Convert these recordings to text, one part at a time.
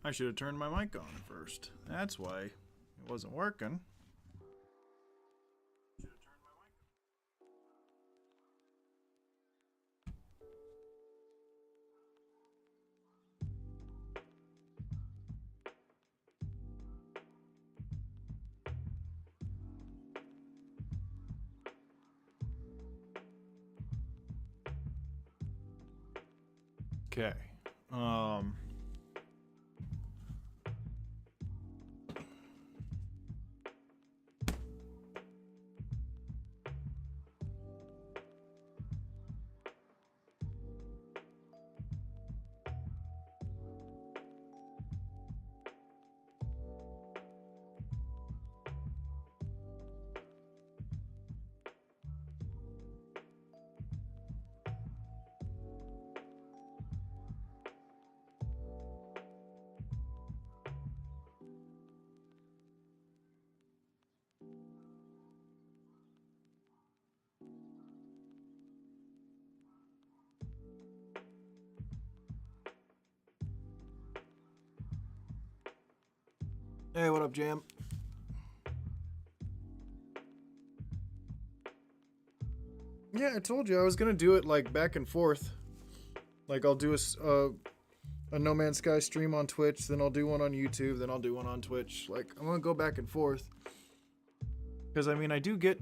I should have turned my mic on first. That's why it wasn't working. Okay. Um... Hey, what up, Jam? Yeah, I told you I was gonna do it like back and forth. Like I'll do a No Man's Sky stream on Twitch, then I'll do one on YouTube, then I'll do one on Twitch. Like I'm gonna go back and forth. Because I mean, I do get,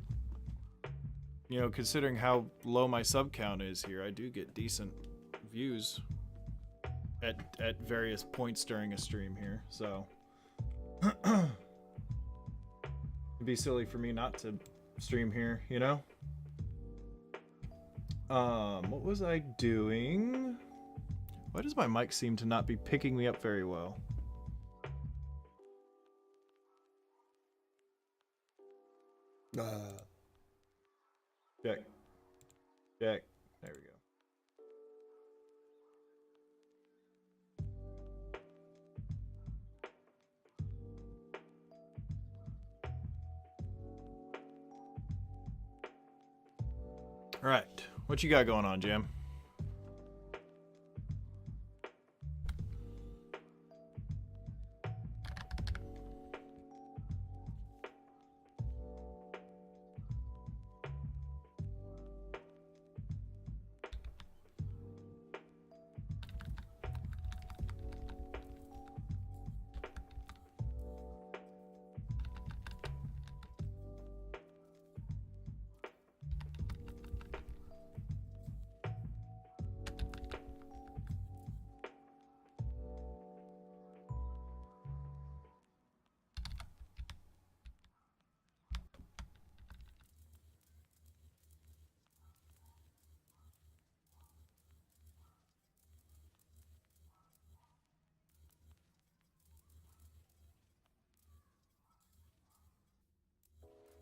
you know, considering how low my sub count is here, I do get decent views at various points during a stream here. So it'd be silly for me not to stream here, you know? What was I doing? Why does my mic seem to not be picking me up very well? Check. Check. There we go. All right. What you got going on, Jam?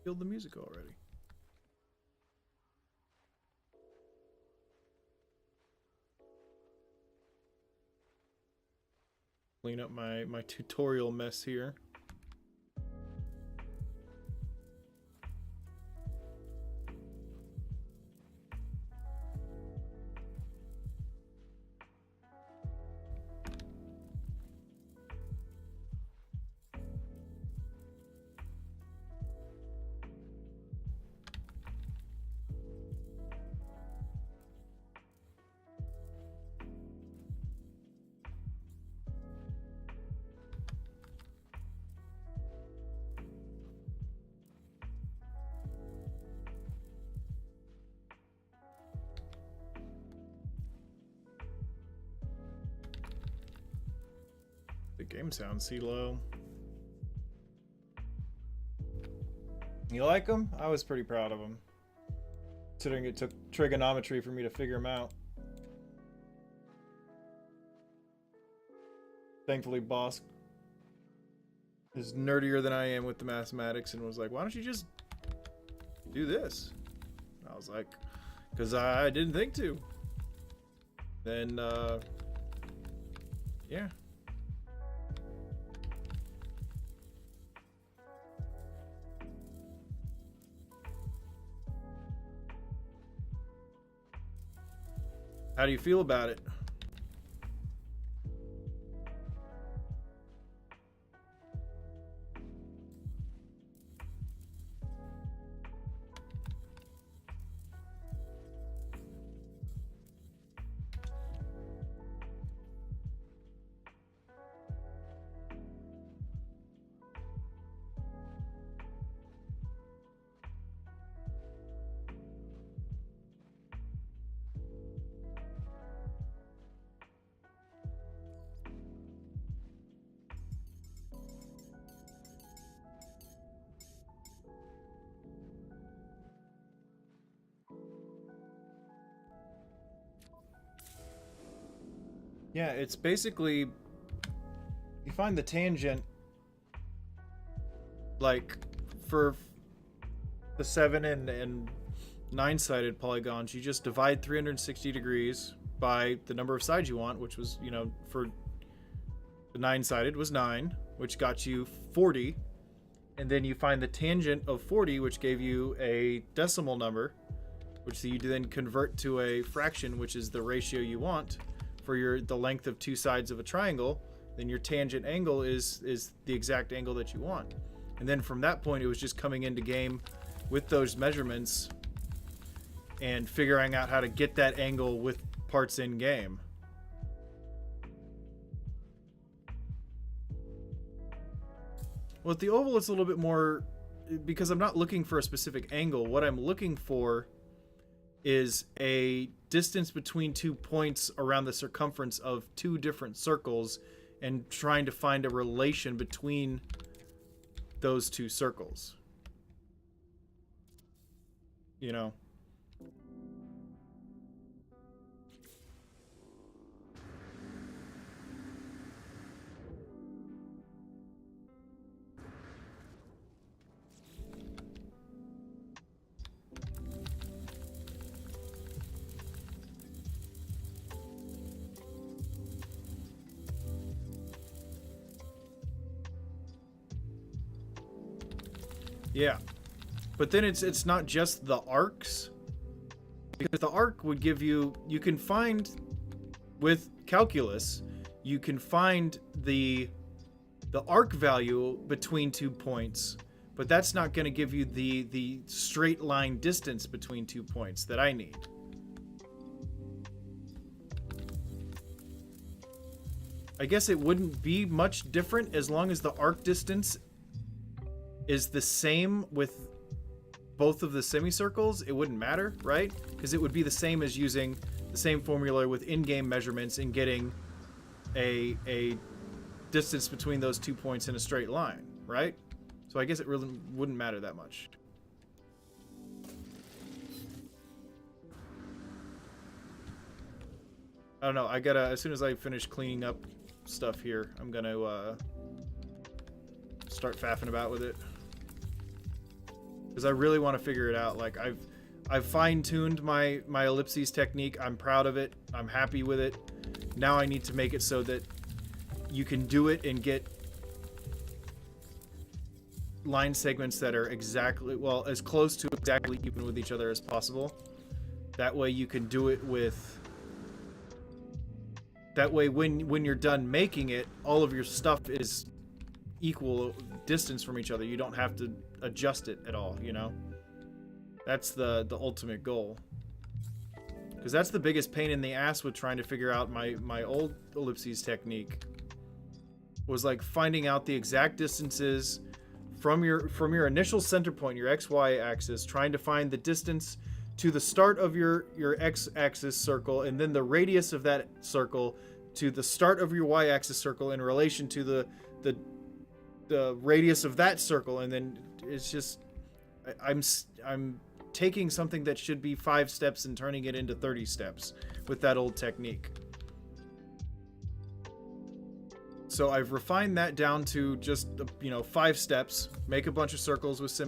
Killed the music already. Clean up my tutorial mess here. The game sounds low. You like them? I was pretty proud of them, considering it took trigonometry for me to figure them out. Thankfully, boss is nerdier than I am with the mathematics and was like, why don't you just do this? And I was like, because I didn't think to. Then, yeah. How do you feel about it? Yeah, it's basically, you find the tangent, like, for the 7 and 9-sided polygons, you just divide 360 degrees by the number of sides you want, which was, you know, for the 9-sided was 9, which got you 40. And then you find the tangent of 40, which gave you a decimal number, which you then convert to a fraction, which is the ratio you want for the length of two sides of a triangle. Then your tangent angle is the exact angle that you want. And then from that point, it was just coming into game with those measurements and figuring out how to get that angle with parts in game. Well, with the oval, it's a little bit more, because I'm not looking for a specific angle. What I'm looking for is a distance between 2 points around the circumference of two different circles and trying to find a relation between those two circles. You know? Yeah, but then it's not just the arcs, because the arc would give you can find with calculus, you can find the arc value between 2 points, but that's not going to give you the straight line distance between 2 points that I need. I guess it wouldn't be much different as long as the arc distance is the same with both of the semicircles. It wouldn't matter, right? Because it would be the same as using the same formula with in-game measurements and getting a distance between those 2 points in a straight line, right? So I guess it really wouldn't matter that much. I don't know. I gotta, as soon as I finish cleaning up stuff here, I'm gonna start faffing about with it. Because I really want to figure it out. Like, I've fine-tuned my ellipses technique. I'm proud of it. I'm happy with it. Now I need to make it so that you can do it and get line segments that are exactly, well, as close to exactly even with each other as possible. That way you can do it with... That way when you're done making it, all of your stuff is equal distance from each other. You don't have to adjust it at all, you know? That's the ultimate goal. Because that's the biggest pain in the ass with trying to figure out my old ellipses technique. Was like finding out the exact distances from your initial center point, your XY axis, trying to find the distance to the start of your X-axis circle, and then the radius of that circle to the start of your Y-axis circle in relation to the radius of that circle. And then it's just, I'm taking something that should be 5 steps and turning it into 30 steps with that old technique. So I've refined that down to just, 5 steps. Make a bunch of circles with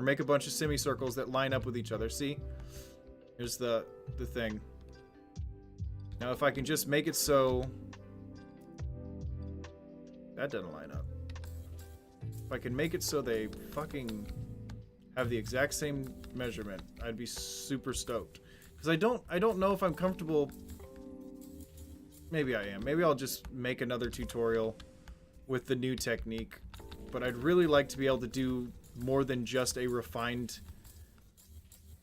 make a bunch of semicircles that line up with each other. See? Here's the thing. Now if I can just make it so that doesn't line up. If I can make it so they fucking have the exact same measurement, I'd be super stoked. Because I don't know if I'm comfortable. Maybe I am. Maybe I'll just make another tutorial with the new technique. But I'd really like to be able to do more than just a refined...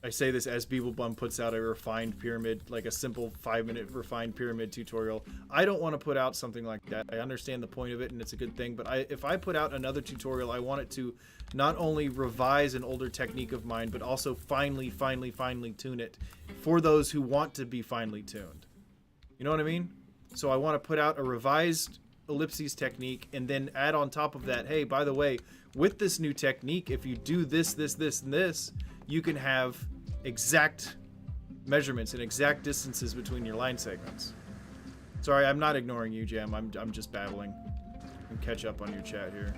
I say this as Beeblebum puts out a refined pyramid, like a simple 5-minute refined pyramid tutorial. I don't want to put out something like that. I understand the point of it and it's a good thing, but if I put out another tutorial, I want it to not only revise an older technique of mine, but also finely tune it for those who want to be finely tuned. You know what I mean? So I want to put out a revised ellipses technique and then add on top of that, hey, by the way, with this new technique, if you do this, and this, you can have exact measurements and exact distances between your line segments. Sorry, I'm not ignoring you, Jam. I'm just babbling. And catch up on your chat here.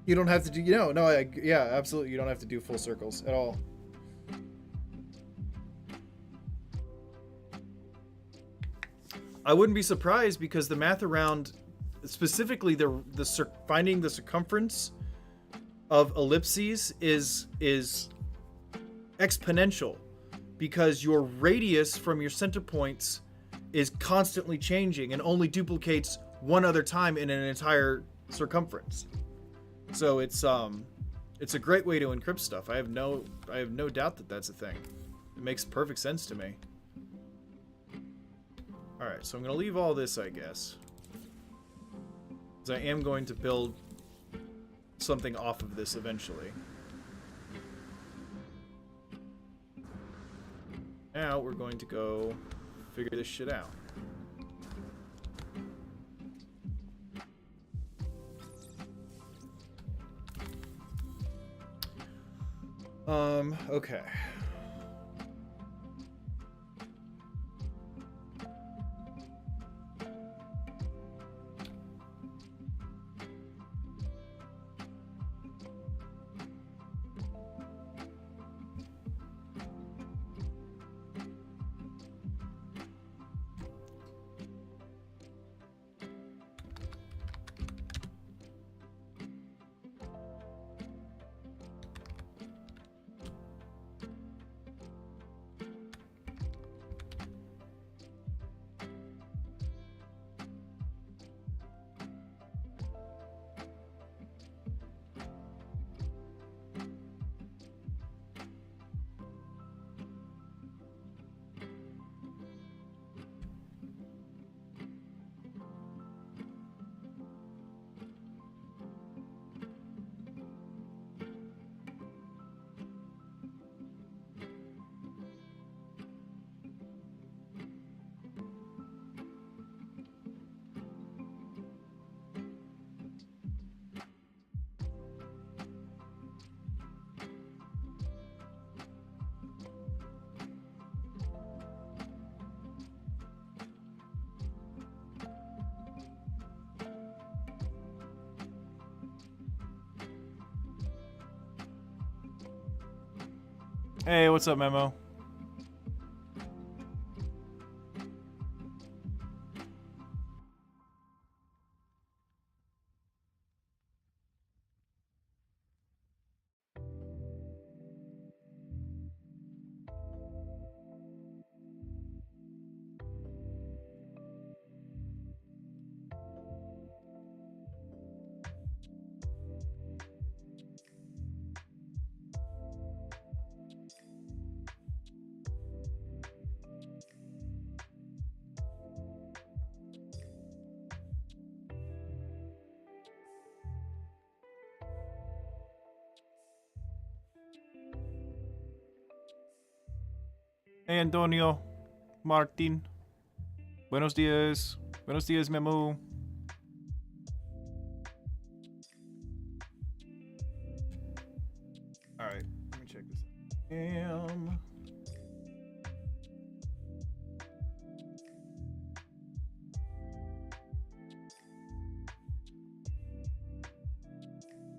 You don't have to do, yeah, absolutely. You don't have to do full circles at all. I wouldn't be surprised because the math around, specifically finding the circumference of ellipses is exponential, because your radius from your center points is constantly changing and only duplicates one other time in an entire circumference. So it's a great way to encrypt stuff. I have no doubt that that's a thing. It makes perfect sense to me. All right, so I'm gonna leave all this, I guess, because I am going to build something off of this eventually. Now we're going to go figure this shit out. Okay. Hey, what's up, Memo? Hey, Antonio, Martin. Buenos dias. Buenos dias, Memo. All right, let me check this out.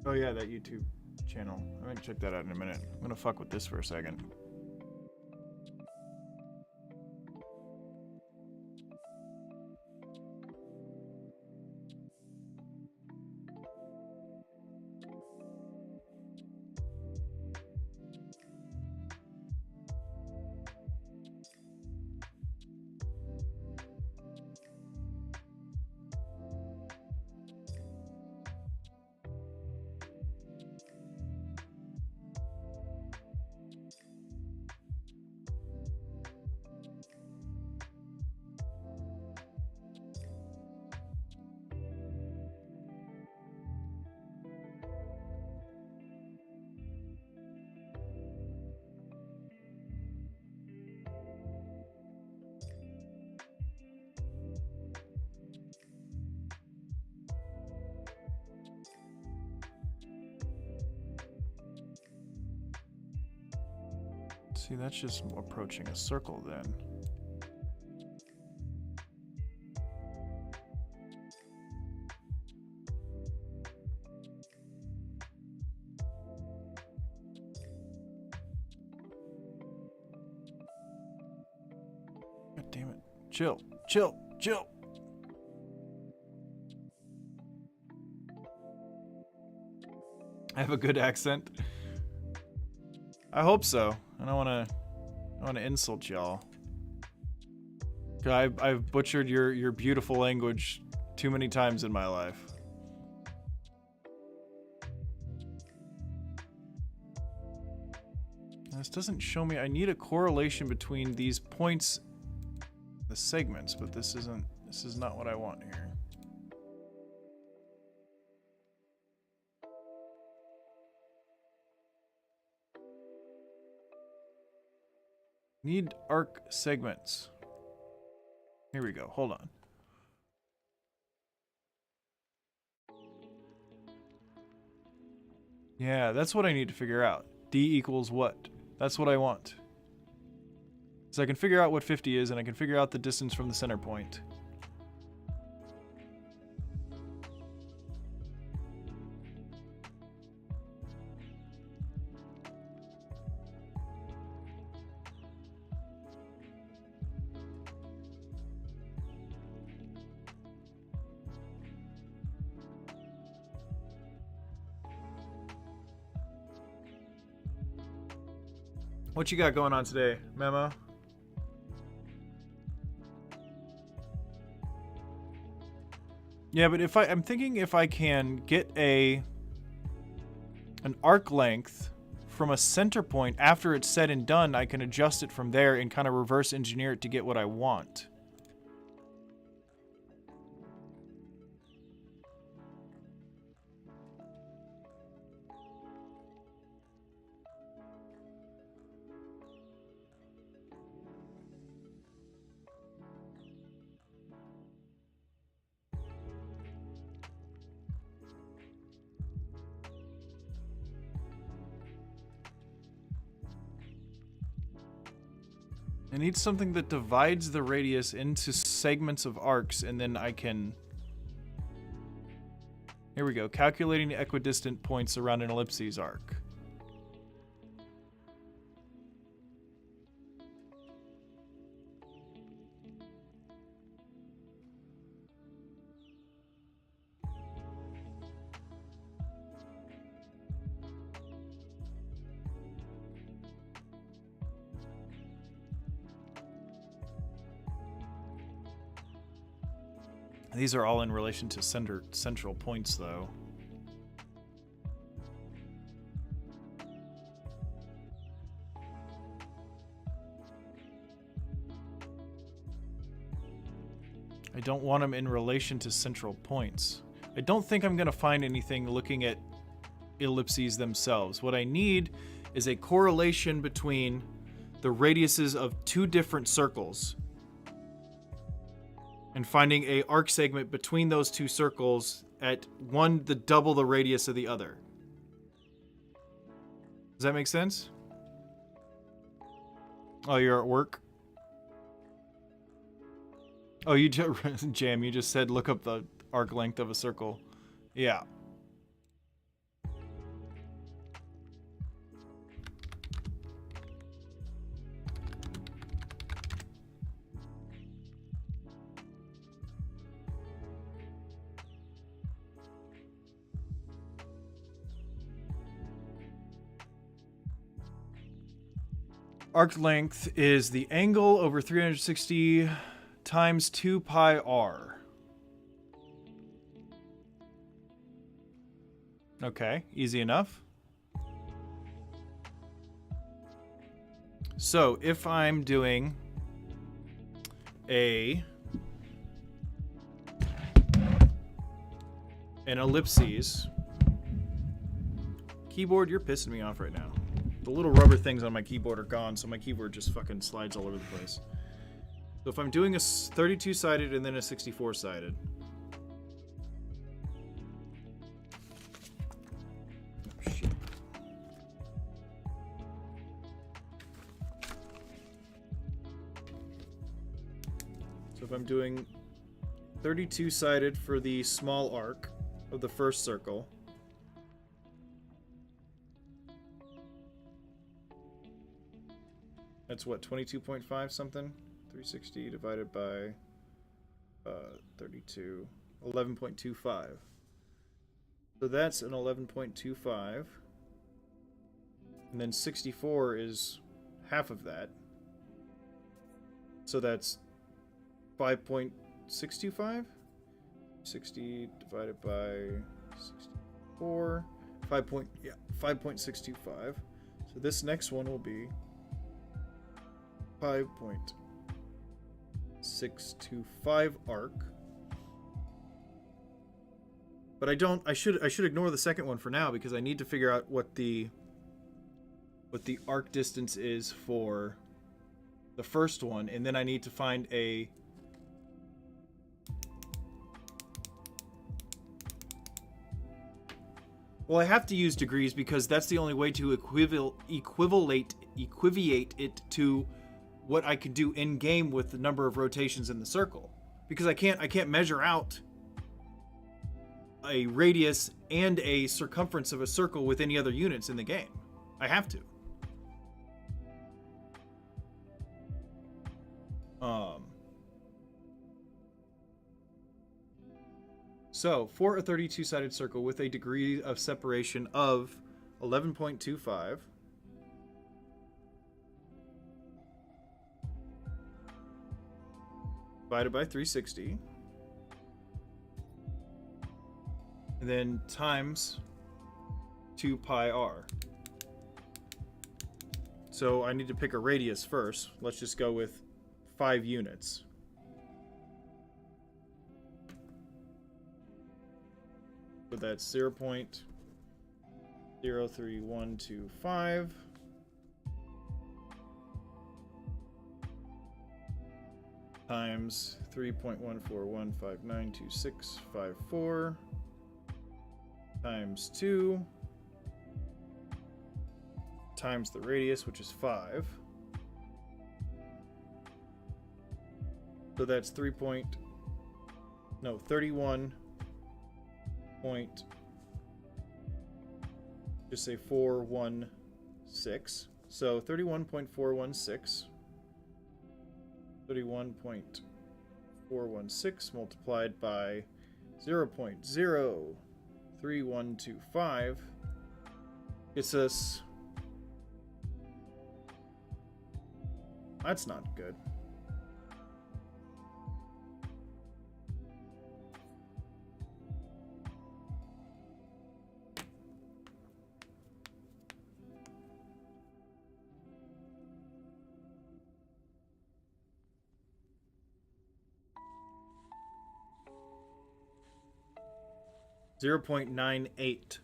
Oh yeah, that YouTube channel. I'm gonna check that out in a minute. I'm gonna fuck with this for a second. See, that's just approaching a circle then. God damn it. Chill, chill, chill. I have a good accent. I hope so. I don't want to insult y'all. I've butchered your beautiful language too many times in my life. This doesn't show me. I need a correlation between these points, the segments, but this is not what I want here. Need arc segments. Here we go. Hold on. Yeah, that's what I need to figure out. D equals what? That's what I want. So I can figure out what 50 is, and I can figure out the distance from the center point. What you got going on today, Memo? Yeah, but I'm thinking if I can get an arc length from a center point after it's said and done, I can adjust it from there and kind of reverse engineer it to get what I want. I need something that divides the radius into segments of arcs, and then I can... Here we go. Calculating the equidistant points around an ellipses arc. These are all in relation to central points, though. I don't want them in relation to central points. I don't think I'm going to find anything looking at ellipses themselves. What I need is a correlation between the radiuses of two different circles and finding a arc segment between those two circles at one the double the radius of the other. Does that make sense? Oh, you're at work? Oh, you just Jam, you just said look up the arc length of a circle. Yeah. Arc length is the angle over 360 times 2 pi r. Okay, easy enough. So if I'm doing an ellipses, keyboard, you're pissing me off right now. The little rubber things on my keyboard are gone, so my keyboard just fucking slides all over the place. So if I'm doing a 32-sided and then a 64-sided. Oh, shit. I'm doing 32-sided for the small arc of the first circle. That's what, 22.5 something? 360 divided by 32, 11.25. So that's an 11.25. And then 64 is half of that. So that's 5.625? 60 divided by 64. 5.625. So this next one will be 5.625 arc. But I should ignore the second one for now because I need to figure out what the arc distance is for the first one, and then I need to find a well, I have to use degrees because that's the only way to equivalate it to what I could do in game with the number of rotations in the circle, because I can't measure out a radius and a circumference of a circle with any other units in the game. I have to. So for a 32-sided circle with a degree of separation of 11.25, divided by 360, and then times 2 pi r. So I need to pick a radius first. Let's just go with 5 units. So that's 0.03125 times 3.141592654 times 2 times the radius, which is 5. So that's 31 point, just say 416. So 31.416. 31.416 multiplied by 0.03125 gets us. That's not good. .98,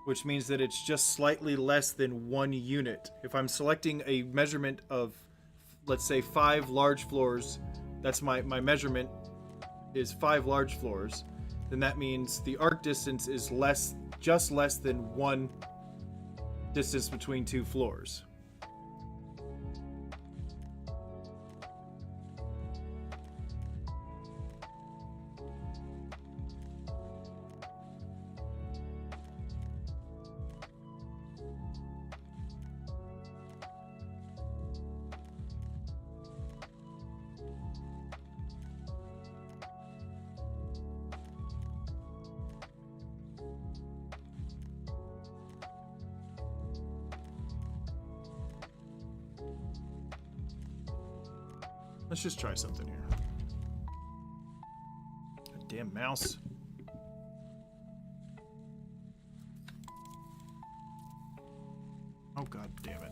which means that it's just slightly less than 1 unit. If I'm selecting a measurement of, let's say, 5 large floors, that's my measurement is 5 large floors, then that means the arc distance is just less than 1 distance between 2 floors. Let's just try something here. Damn mouse. Oh, god damn it.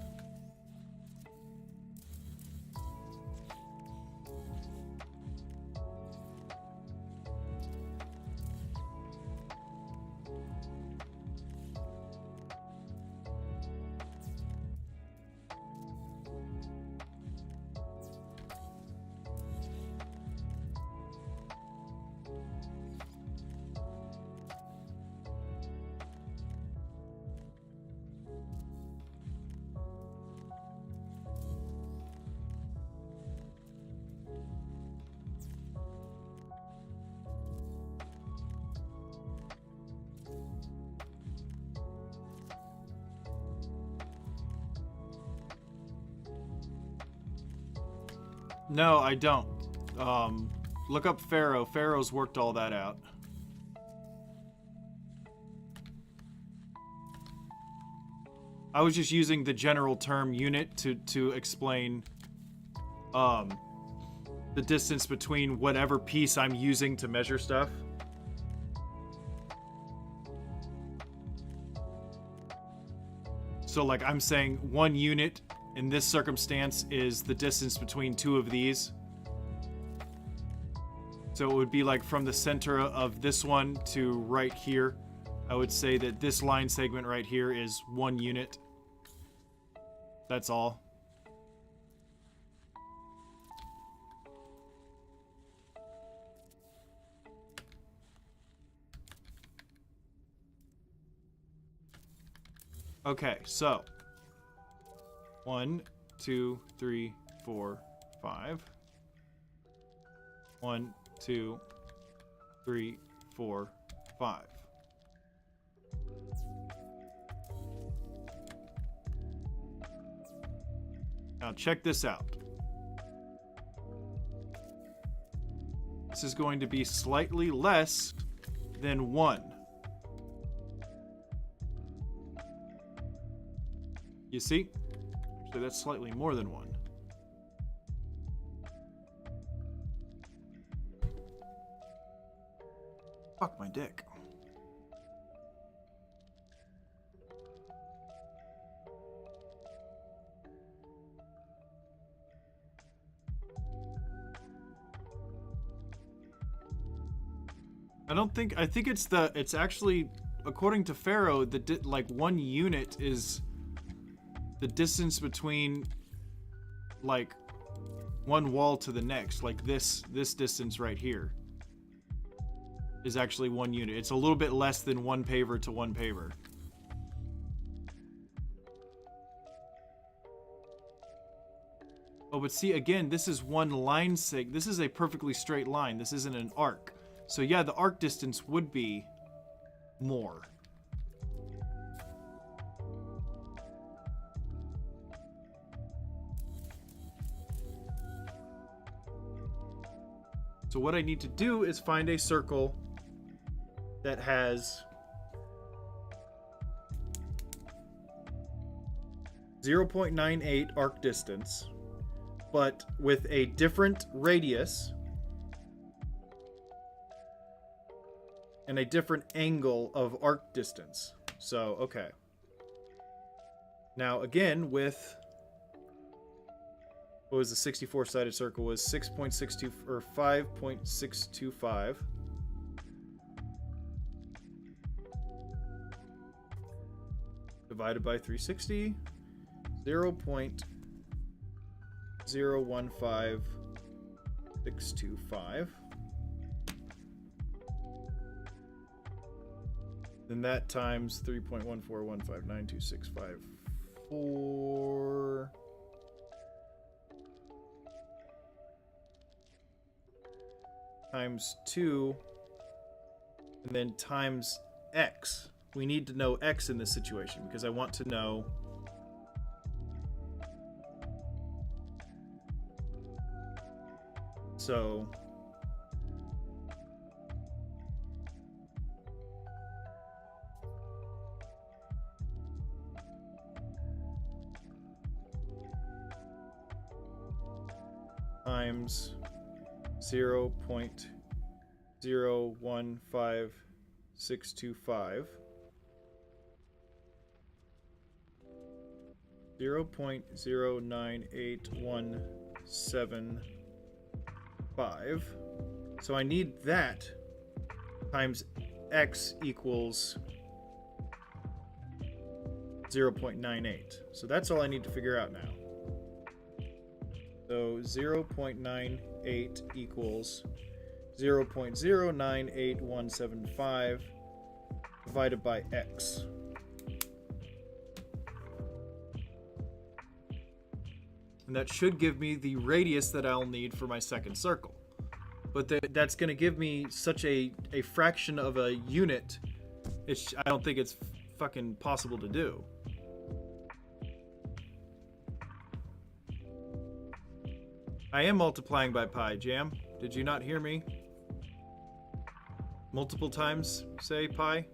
No, I don't. Look up Pharaoh. Pharaoh's worked all that out. I was just using the general term unit to explain the distance between whatever piece I'm using to measure stuff. So like I'm saying 1 unit in this circumstance is the distance between 2 of these. So it would be like from the center of this one to right here. I would say that this line segment right here is 1 unit. That's all. Okay, so 1, 2, 3, 4, 5. 1, 2, 3, 4, 5. Now check this out. This is going to be slightly less than 1. You see? Actually, that's slightly more than 1. Fuck my dick. I think it's actually, according to Pharaoh, like 1 unit is the distance between like one wall to the next. Like this distance right here is actually 1 unit. It's a little bit less than 1 paver to 1 paver. Oh, but see, again, this is 1 line sig. This is a perfectly straight line. This isn't an arc. So yeah, the arc distance would be more. So what I need to do is find a circle that has 0.98 arc distance, but with a different radius and a different angle of arc distance. So, okay. Now, again, with what was the 64-sided circle was 6.62 or 5.625. Divided by 360, 0.015625. Then that times 3.141592654 times 2, and then times x. We need to know x in this situation because I want to know so times 0.015625 0.098175. So I need that times x equals 0.98. So that's all I need to figure out now. So 0.98 equals 0.098175 divided by x. And that should give me the radius that I'll need for my second circle. But that's going to give me such a fraction of a unit, I don't think it's fucking possible to do. I am multiplying by pi, Jam. Did you not hear me? Multiple times say pi?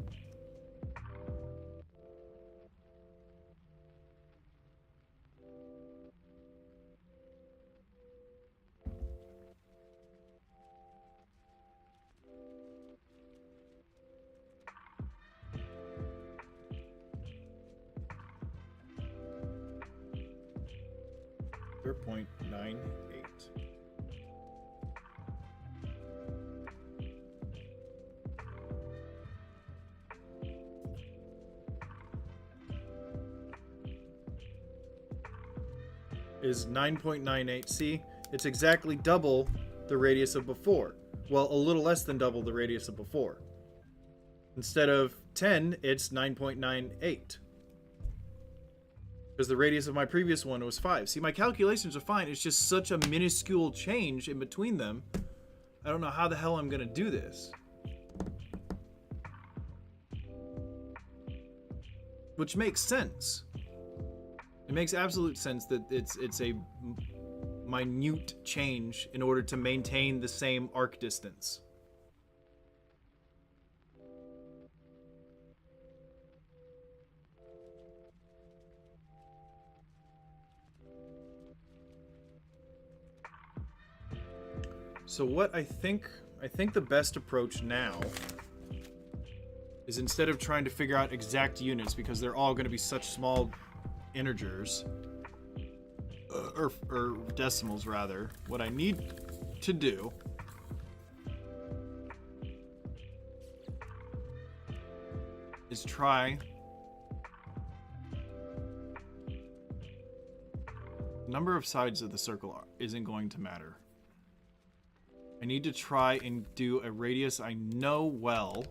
.98 is 9.98. See, it's exactly double the radius of before. Well, a little less than double the radius of before. Instead of 10, it's 9.98. Because the radius of my previous one was 5. See, my calculations are fine. It's just such a minuscule change in between them. I don't know how the hell I'm going to do this. Which makes sense. It makes absolute sense that it's a minute change in order to maintain the same arc distance. So what I think the best approach now is, instead of trying to figure out exact units, because they're all going to be such small integers, or decimals rather, what I need to do is try the number of sides of the circle isn't going to matter. I need to try and do a radius I know well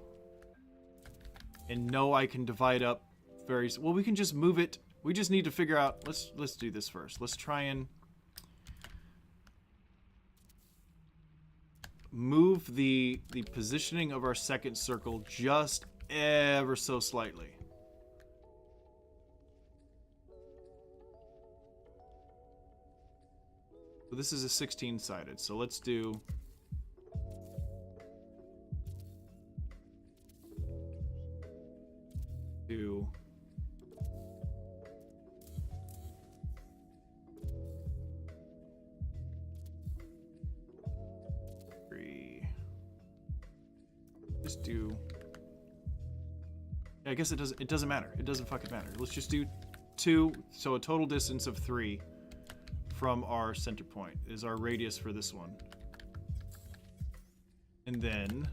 and know I can divide up very well. We can just move it. We just need to figure out, let's do this first. Let's try and move the positioning of our second circle just ever so slightly. So this is a 16-sided, so let's do two, three. Just do. I guess it doesn't matter. It doesn't fucking matter. Let's just do 2. So a total distance of 3 from our center point is our radius for this one. And then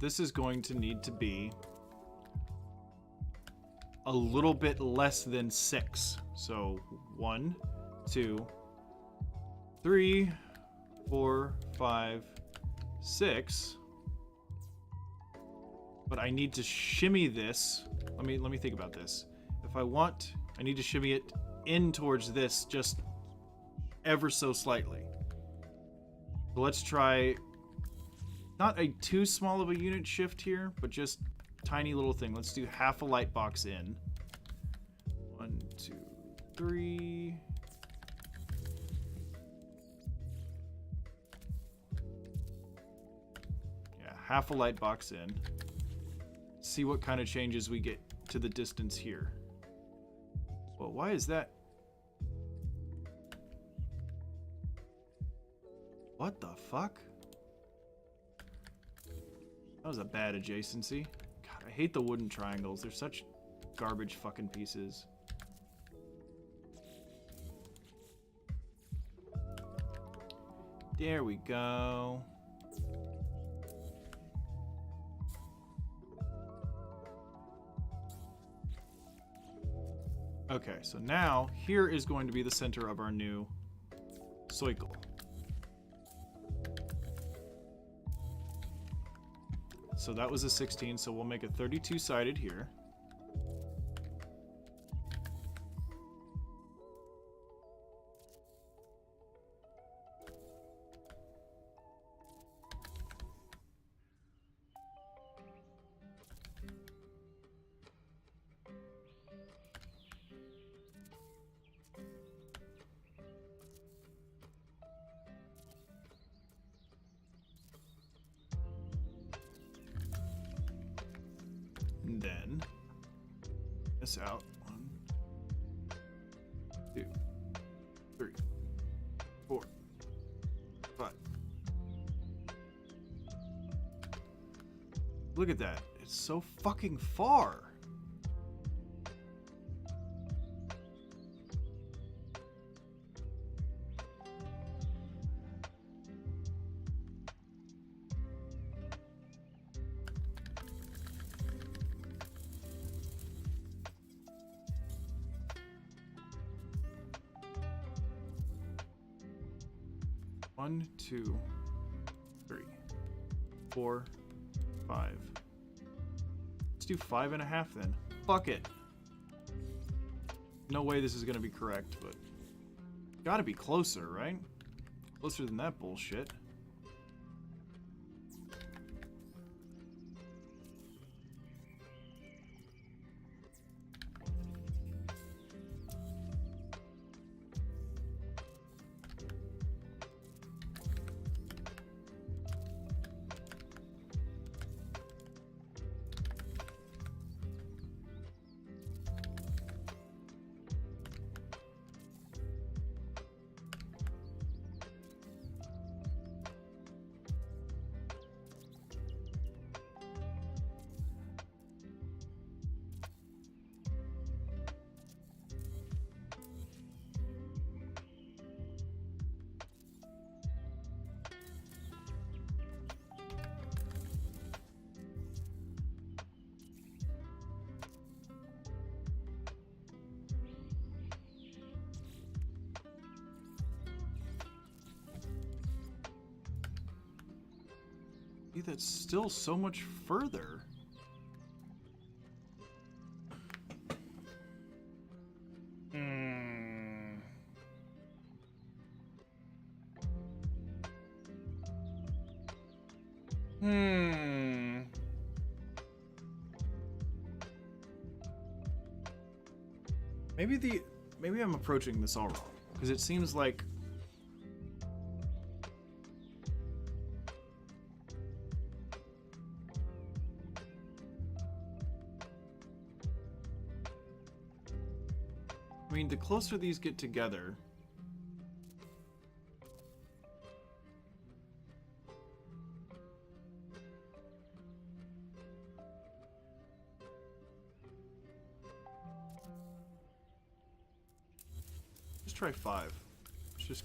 this is going to need to be a little bit less than 6. So 1, 2, 3, 4, 5, 6. But I need to shimmy this. Let me think about this. If I need to shimmy it in towards this just ever so slightly. So let's try not a too small of a unit shift here, but just tiny little thing. Let's do half a light box in. 1, 2, 3. Yeah, half a light box in. See what kind of changes we get to the distance here. Well, why is that? What the fuck? That was a bad adjacency. God, I hate the wooden triangles. They're such garbage fucking pieces. There we go. Okay, so now here is going to be the center of our new circle. So that was a 16, so we'll make it 32-sided here. And then this out. 1, 2, 3, 4, 5. Look at that. It's so fucking far. One, 2, 3, 4, 5. Let's do 5.5 then. Fuck it. No way this is gonna be correct, but gotta be closer, right? Closer than that bullshit. That's still so much further. Maybe I'm approaching this all wrong, because it seems like I mean, the closer these get together, just try 5. It's just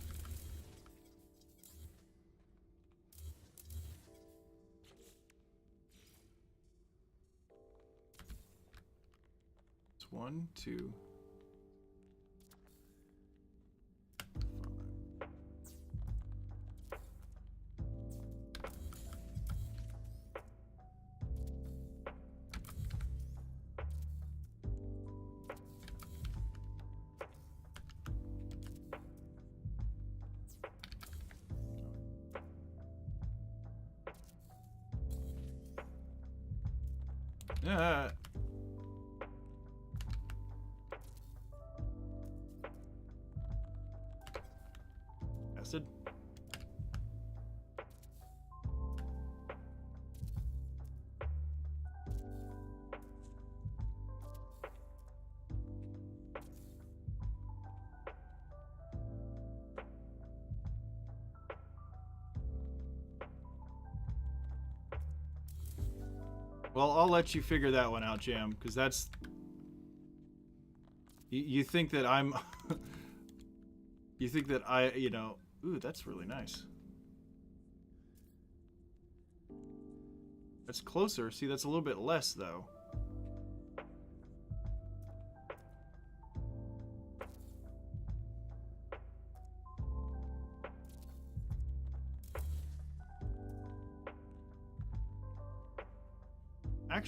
it's 1, 2. Acid. Well, I'll let you figure that one out, Jam, because that's... You think that I'm... You think that I, you know... Ooh, that's really nice. That's closer. See, that's a little bit less, though.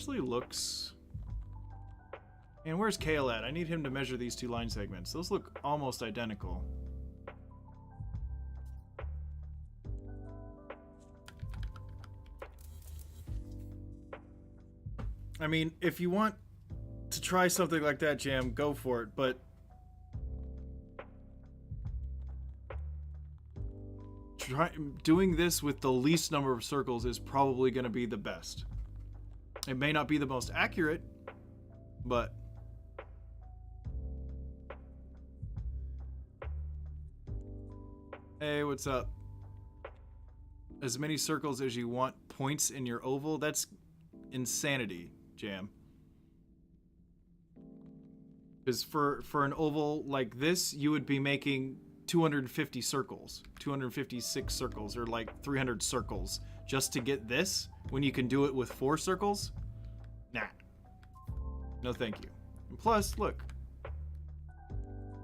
actually looks... And where's Kale at? I need him to measure these two line segments. Those look almost identical. I mean, if you want to try something like that, Jam, go for it, but doing this with the least number of circles is probably going to be the best. It may not be the most accurate, but hey, what's up? As many circles as you want points in your oval, that's insanity, Jam. Because for an oval like this, you would be making 250 circles, 256 circles, or like 300 circles just to get this when you can do it with 4 circles? Nah. No thank you. And plus, look. I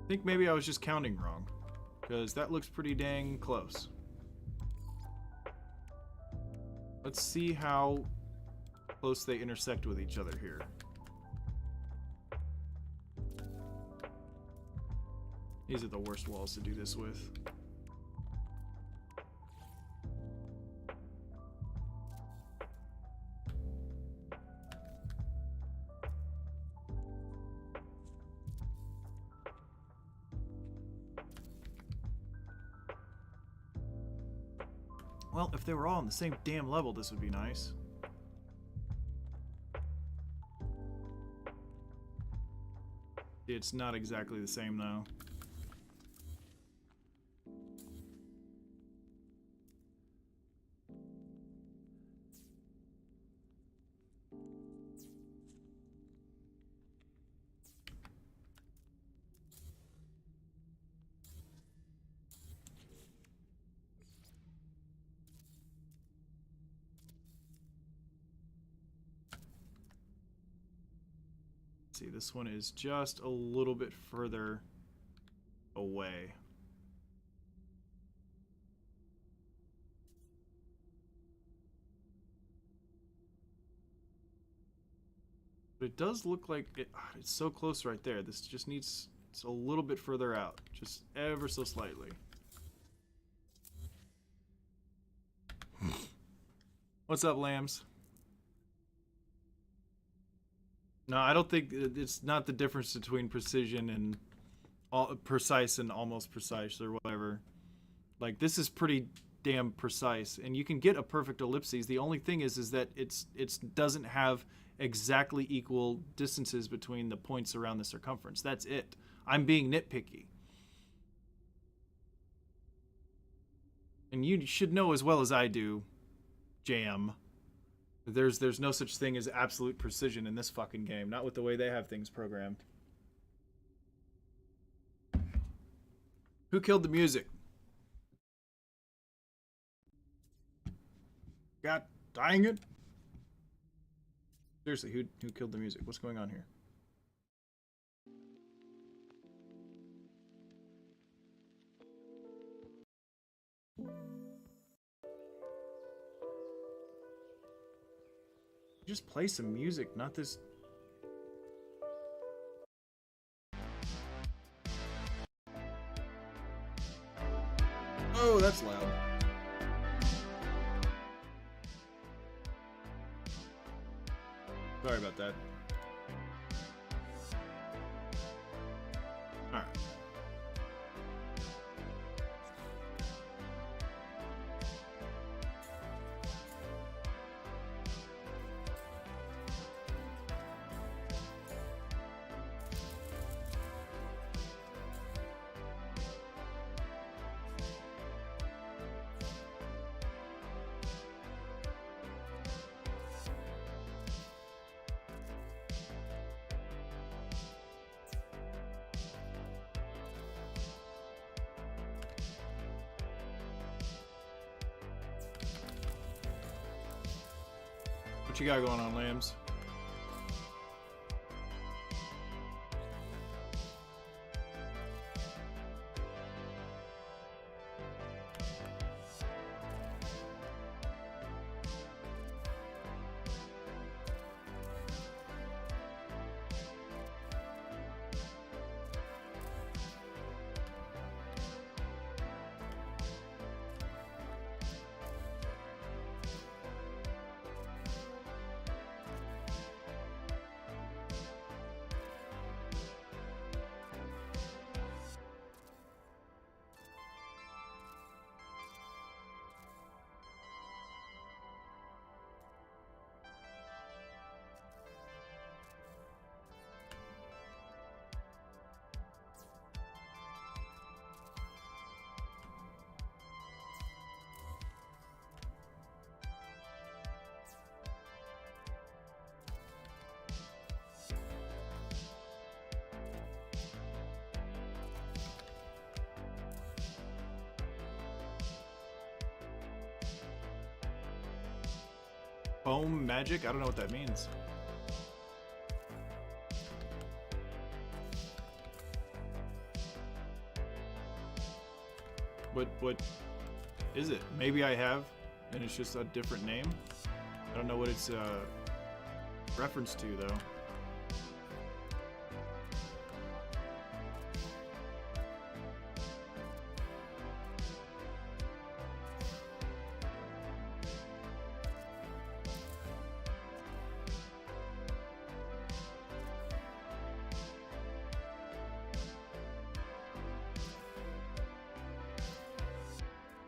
think maybe I was just counting wrong, because that looks pretty dang close. Let's see how close they intersect with each other here. These are the worst walls to do this with. Well, if they were all on the same damn level, this would be nice. It's not exactly the same, though. See, this one is just a little bit further away. But it does look like it's so close right there. This just needs, it's a little bit further out, just ever so slightly. What's up, lambs? No, I don't think it's not the difference between precision and precise and almost precise or whatever. Like, this is pretty damn precise, and you can get a perfect ellipses. The only thing is that it doesn't have exactly equal distances between the points around the circumference. That's it. I'm being nitpicky. And you should know as well as I do, Jam. There's no such thing as absolute precision in this fucking game. Not with the way they have things programmed. Who killed the music? God dang it. Seriously, who killed the music? What's going on here? Just play some music, not this. Oh, that's loud. Sorry about that. All right. What you got going on, lambs? Foam magic? I don't know what that means. What is it? Maybe I have, and it's just a different name. I don't know what it's reference to though.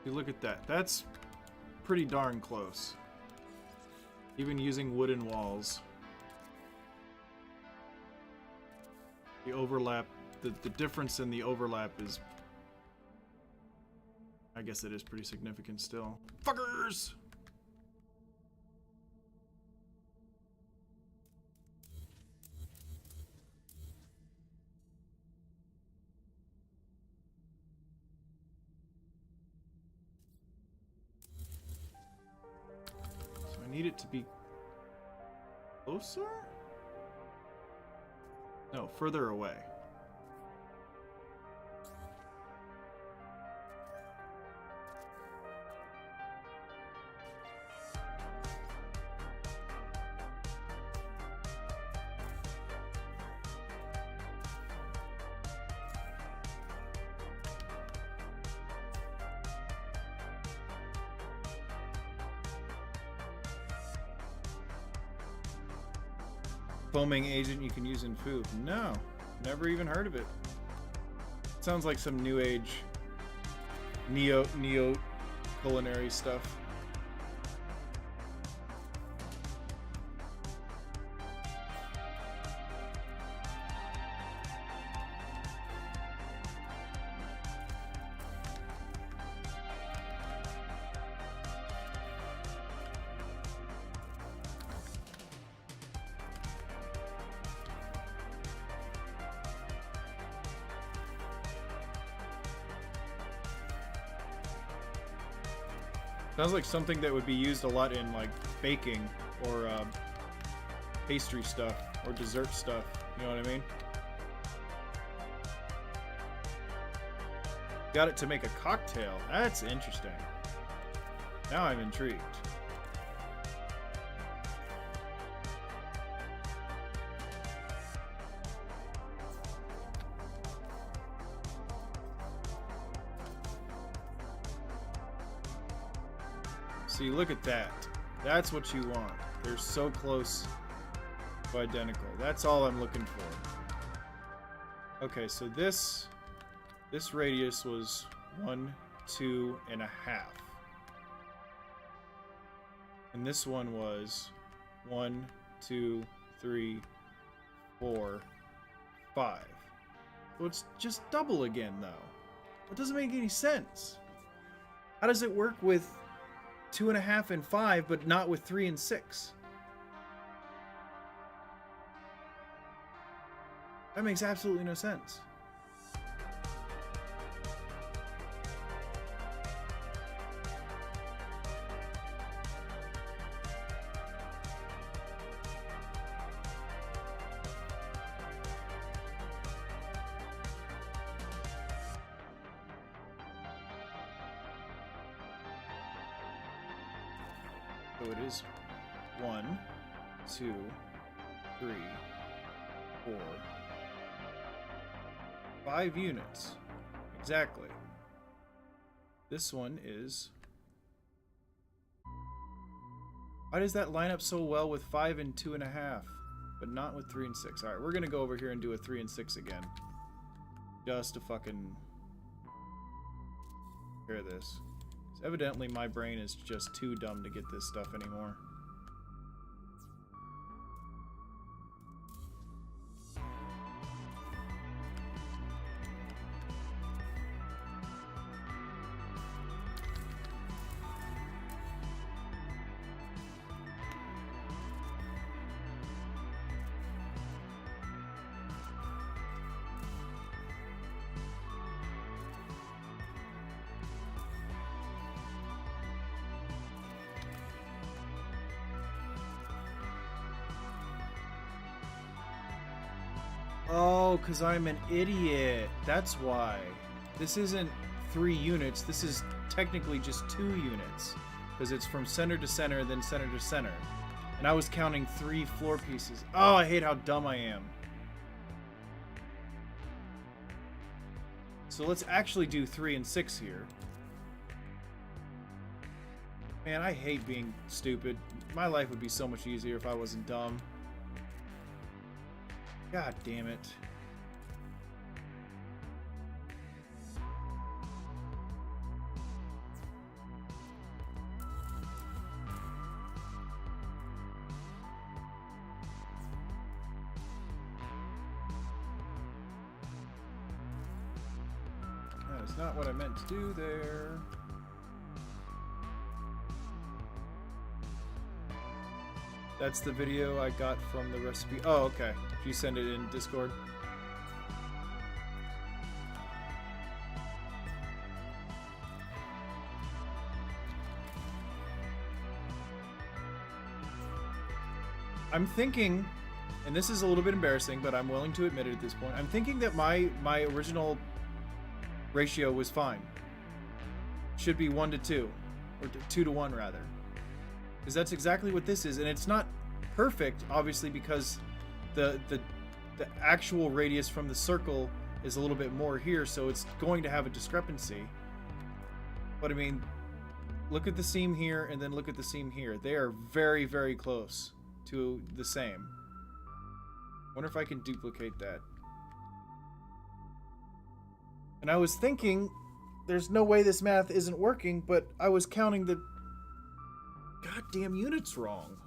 Look at that. That's pretty darn close. Even using wooden walls. The overlap, the difference in the overlap is... I guess it is pretty significant still. Fuckers! I need it to be closer? No, further away. Foaming agent you can use in food. No, never even heard of it. Sounds like some new age neo culinary stuff. Sounds like something that would be used a lot in like baking or pastry stuff or dessert stuff. You know what I mean? Got it to make a cocktail. That's interesting. Now I'm intrigued. See, look at that. That's what you want. They're so close to identical. That's all I'm looking for. Okay, so this radius was 1, 2.5. And this one was 1, 2, 3, 4, 5. So it's just double again, though. It doesn't make any sense. How does it work with 2.5 and 5, but not with 3 and 6? That makes absolutely no sense. So it is 1, 2, 3, 4, 5 units. Exactly. This one is... Why does that line up so well with 5 and 2.5, but not with 3 and 6? Alright, we're gonna go over here and do a 3 and 6 again. Just to fucking... hear this. Evidently, my brain is just too dumb to get this stuff anymore. Oh, because I'm an idiot. That's why. This isn't 3 units. This is technically just 2 units. Because it's from center to center, then center to center. And I was counting 3 floor pieces. Oh, I hate how dumb I am. So let's actually do 3 and 6 here. Man, I hate being stupid. My life would be so much easier if I wasn't dumb. God damn it. That is not what I meant to do there. That's the video I got from the recipe. Oh, okay. Did you send it in Discord? I'm thinking, and this is a little bit embarrassing, but I'm willing to admit it at this point. I'm thinking that my original ratio was fine. Should be 1 to 2, or 2 to 1 rather. Because that's exactly what this is, and it's not perfect, obviously, because the actual radius from the circle is a little bit more here, so it's going to have a discrepancy. But I mean, look at the seam here, and then look at the seam here. They are very, very close to the same. Wonder if I can duplicate that. And I was thinking, there's no way this math isn't working, but I was counting the goddamn units wrong.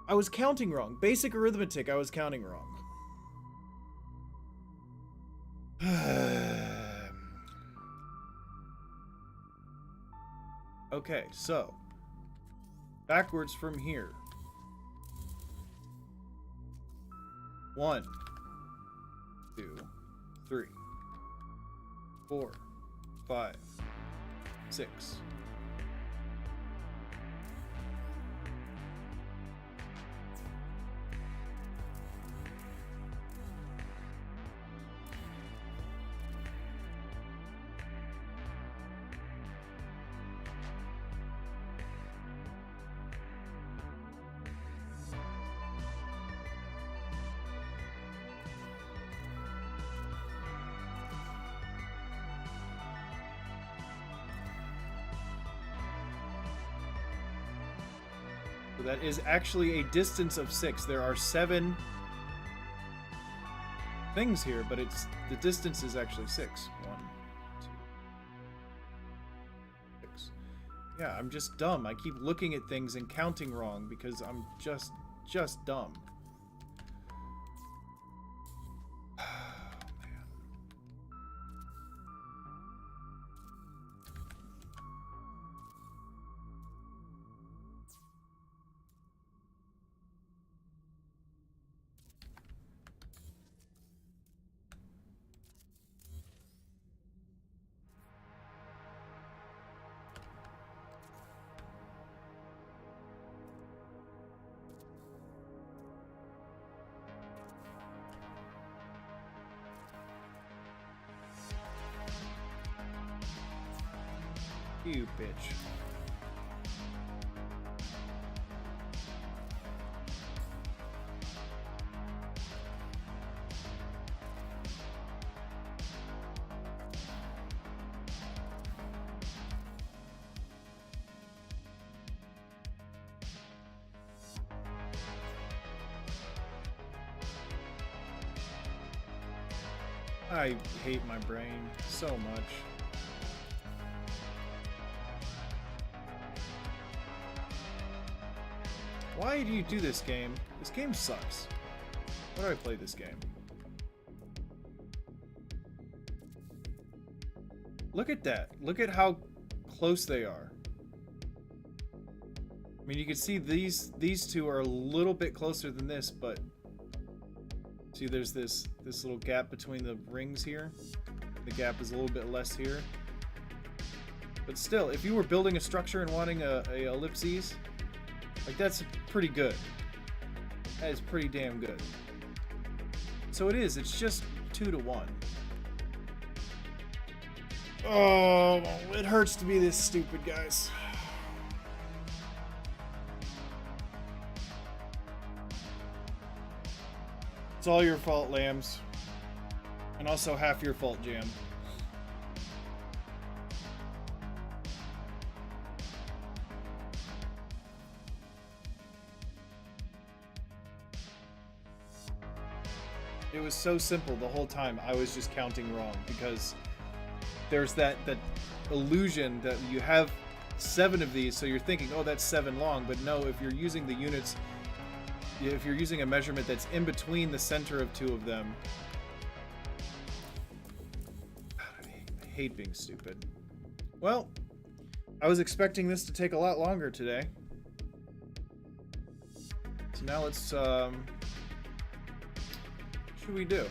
I was counting wrong. Basic arithmetic, I was counting wrong. Okay, so backwards from here. 1, 2, 3, 4, 5, 6. That is actually a distance of 6. There are 7 things here, but the distance is actually 6. 1, 2, 6. Yeah, I'm just dumb. I keep looking at things and counting wrong because I'm just dumb. You bitch. I hate my brain so much. Why do you do this game? This game sucks. Why do I play this game? Look at that. Look at how close they are. I mean, you can see these two are a little bit closer than this, but see, there's this little gap between the rings here. The gap is a little bit less here. But still, if you were building a structure and wanting a ellipses, like, that's pretty good. That is pretty damn good. So it is. It's just 2 to 1. Oh, it hurts to be this stupid, guys. It's all your fault, Lambs. And also half your fault, Jam. It was so simple the whole time. I was just counting wrong because there's that illusion that you have 7 of these, so you're thinking, oh, that's 7 long. But no, if you're using the units, if you're using a measurement that's in between the center of 2 of them. I hate being stupid. Well, I was expecting this to take a lot longer today. So now let's, what should we do?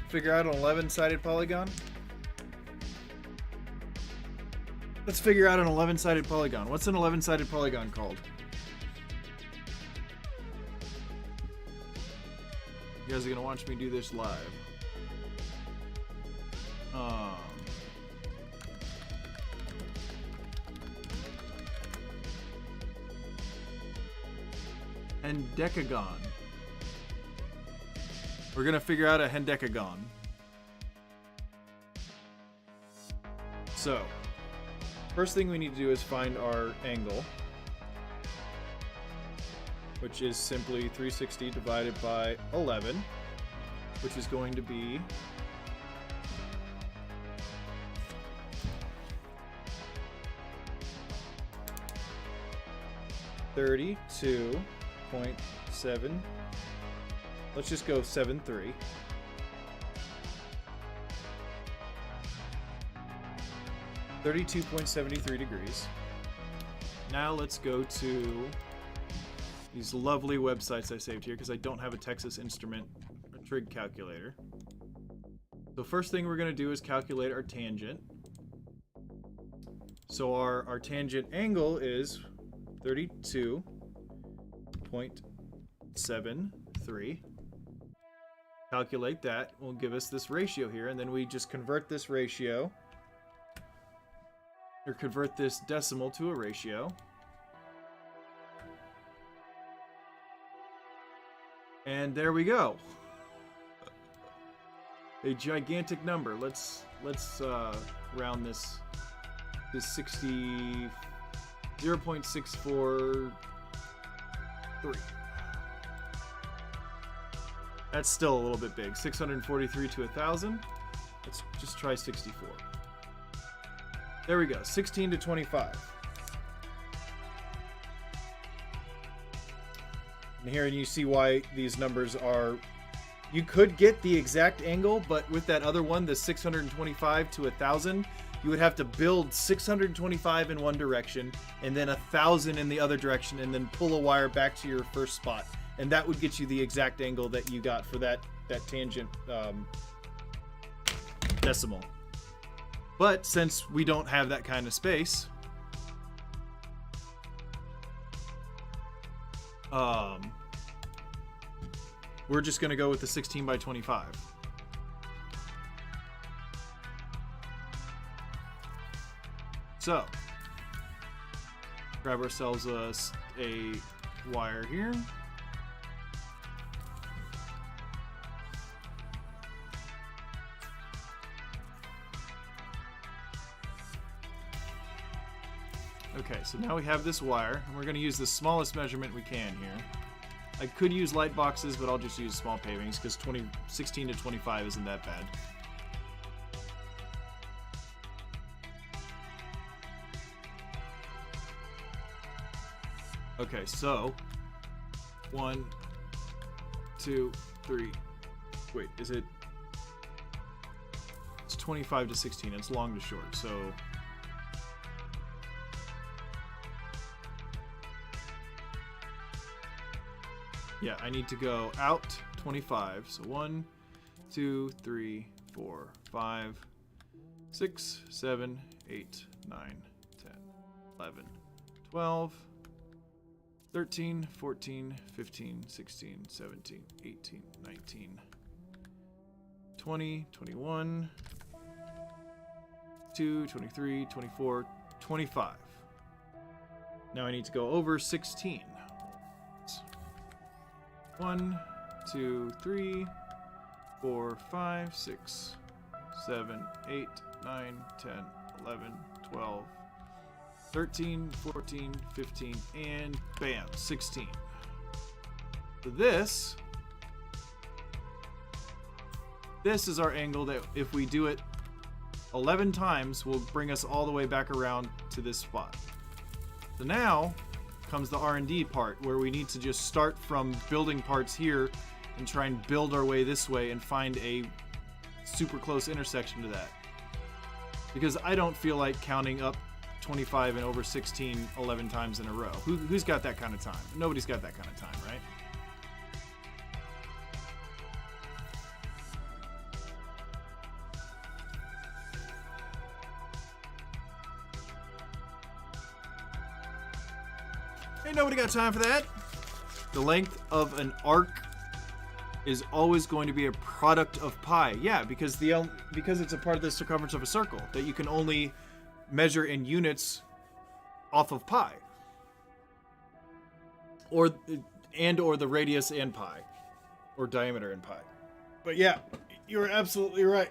Figure out an 11-sided polygon? Let's figure out an 11-sided polygon. What's an 11-sided polygon called? You guys are gonna watch me do this live. Hendecagon. We're gonna figure out a hendecagon. So, first thing we need to do is find our angle, which is simply 360 divided by 11, which is going to be 32.7. Let's just go 7.3. (32.73 degrees). Now let's go to these lovely websites I saved here because I don't have a Texas Instrument or trig calculator. So first thing we're going to do is calculate our tangent. So our tangent angle is 32.73. Calculate that will give us this ratio here, and then we just convert this ratio, or convert this decimal to a ratio. And there we go. A gigantic number. Let's round this 0.643. That's still a little bit big. 643 to 1,000. Let's just try 64. There we go. 16 to 25. And here you see why these numbers are... You could get the exact angle, but with that other one, the 625 to 1,000, you would have to build 625 in one direction and then 1,000 in the other direction and then pull a wire back to your first spot. And that would get you the exact angle that you got for that tangent decimal. But since we don't have that kind of space, we're just going to go with the 16 by 25. So, grab ourselves a wire here. Okay, so now we have this wire, and we're going to use the smallest measurement we can here. I could use light boxes, but I'll just use small pavings because 16 to 25 isn't that bad. Okay, so 1, 2, 3. Wait, is it? It's 25 to 16. It's long to short, so. Yeah, I need to go out 25. So 1, 2, 3, 4, 5, 6, 7, 8, 9, 10, 11, 12, 13, 14, 15, 16, 17, 18, 19, 20, 21, 22, 23, 24, 25. Now I need to go over 16. 1, 2, 3, 4, 5, 6, 7, 8, 9, 10, 11, 12, 13, 14, 15, and bam, 16. So this is our angle that if we do it 11 times will bring us all the way back around to this spot. So now comes the R&D part where we need to just start from building parts here and try and build our way this way and find a super close intersection to that. Because I don't feel like counting up 25 and over 16 11 times in a row. Who's got that kind of time? Nobody's got that kind of time, right? Ain't nobody got time for that. The length of an arc is always going to be a product of pi. Yeah, because it's a part of the circumference of a circle that you can only measure in units off of pi. Or the radius and pi. Or diameter and pi. But yeah, you're absolutely right.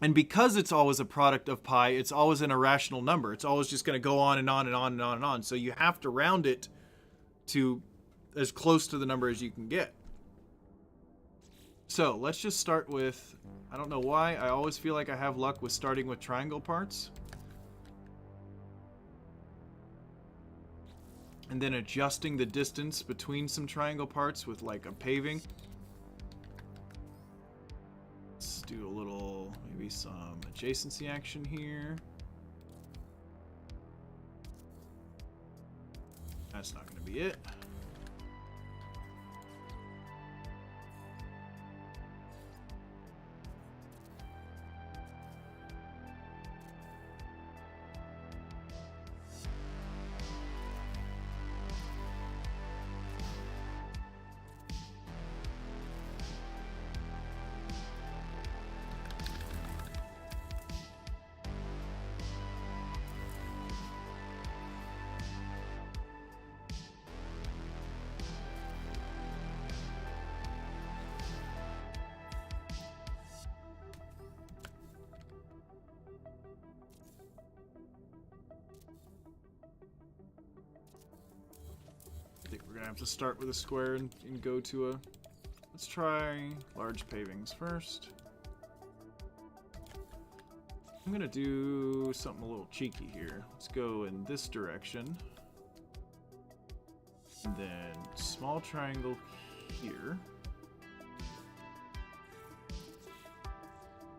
And because it's always a product of pi, it's always an irrational number. It's always just going to go on and on and on and on and on. So you have to round it to as close to the number as you can get. So let's just start with, I don't know why, I always feel like I have luck with starting with triangle parts. And then adjusting the distance between some triangle parts with like a paving. Let's do a little, maybe some adjacency action here. That's not going to be it. I think we're gonna have to start with a square and go to a, let's try large pavings first. I'm gonna do something a little cheeky here. Let's go in this direction. And then small triangle here.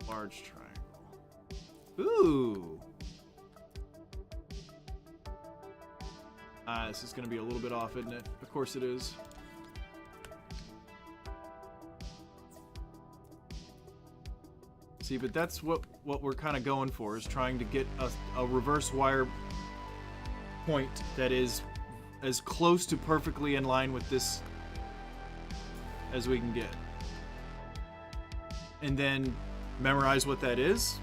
Large triangle. Ooh! This is going to be a little bit off, isn't it? Of course it is. See, but that's what we're kind of going for, is trying to get a reverse wire point that is as close to perfectly in line with this as we can get. And then memorize what that is.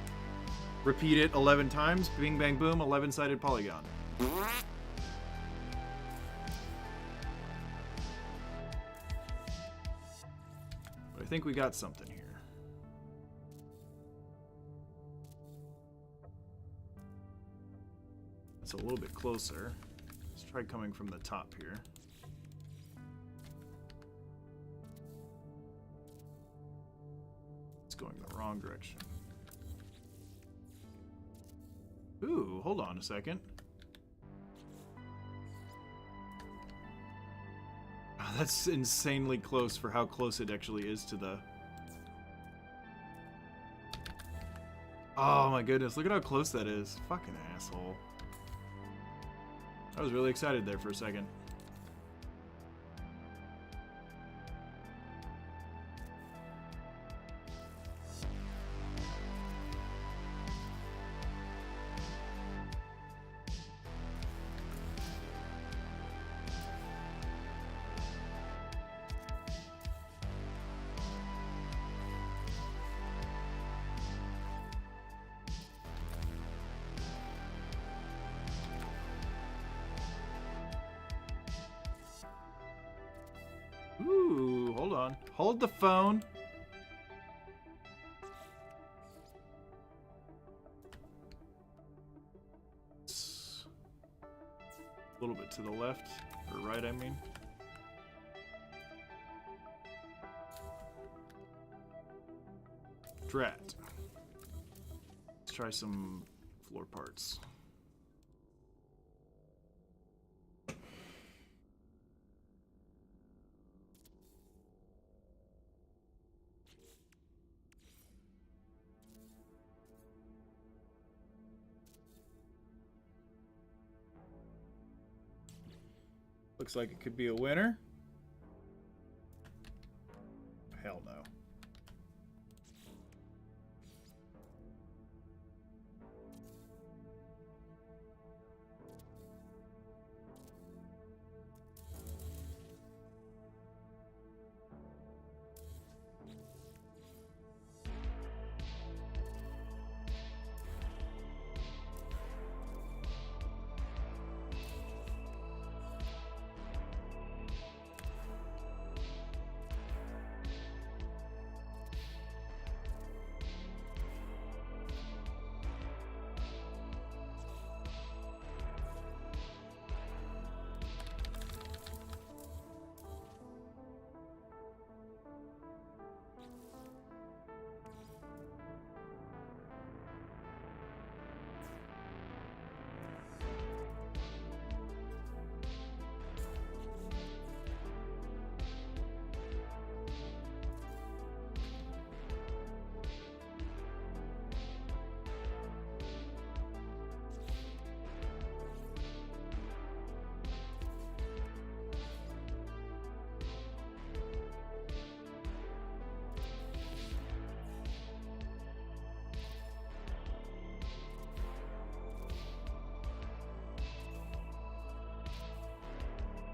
Repeat it 11 times. Bing, bang, boom, 11-sided polygon. I think we got something here. That's a little bit closer. Let's try coming from the top here. It's going the wrong direction. Ooh, hold on a second. That's insanely close for how close it actually is to the... Oh my goodness, look at how close that is. Fucking asshole. I was really excited there for a second. hold on. Hold the phone. It's a little bit to the left, or right, I mean. Drat. Let's try some floor parts. Looks like it could be a winner. Hell no.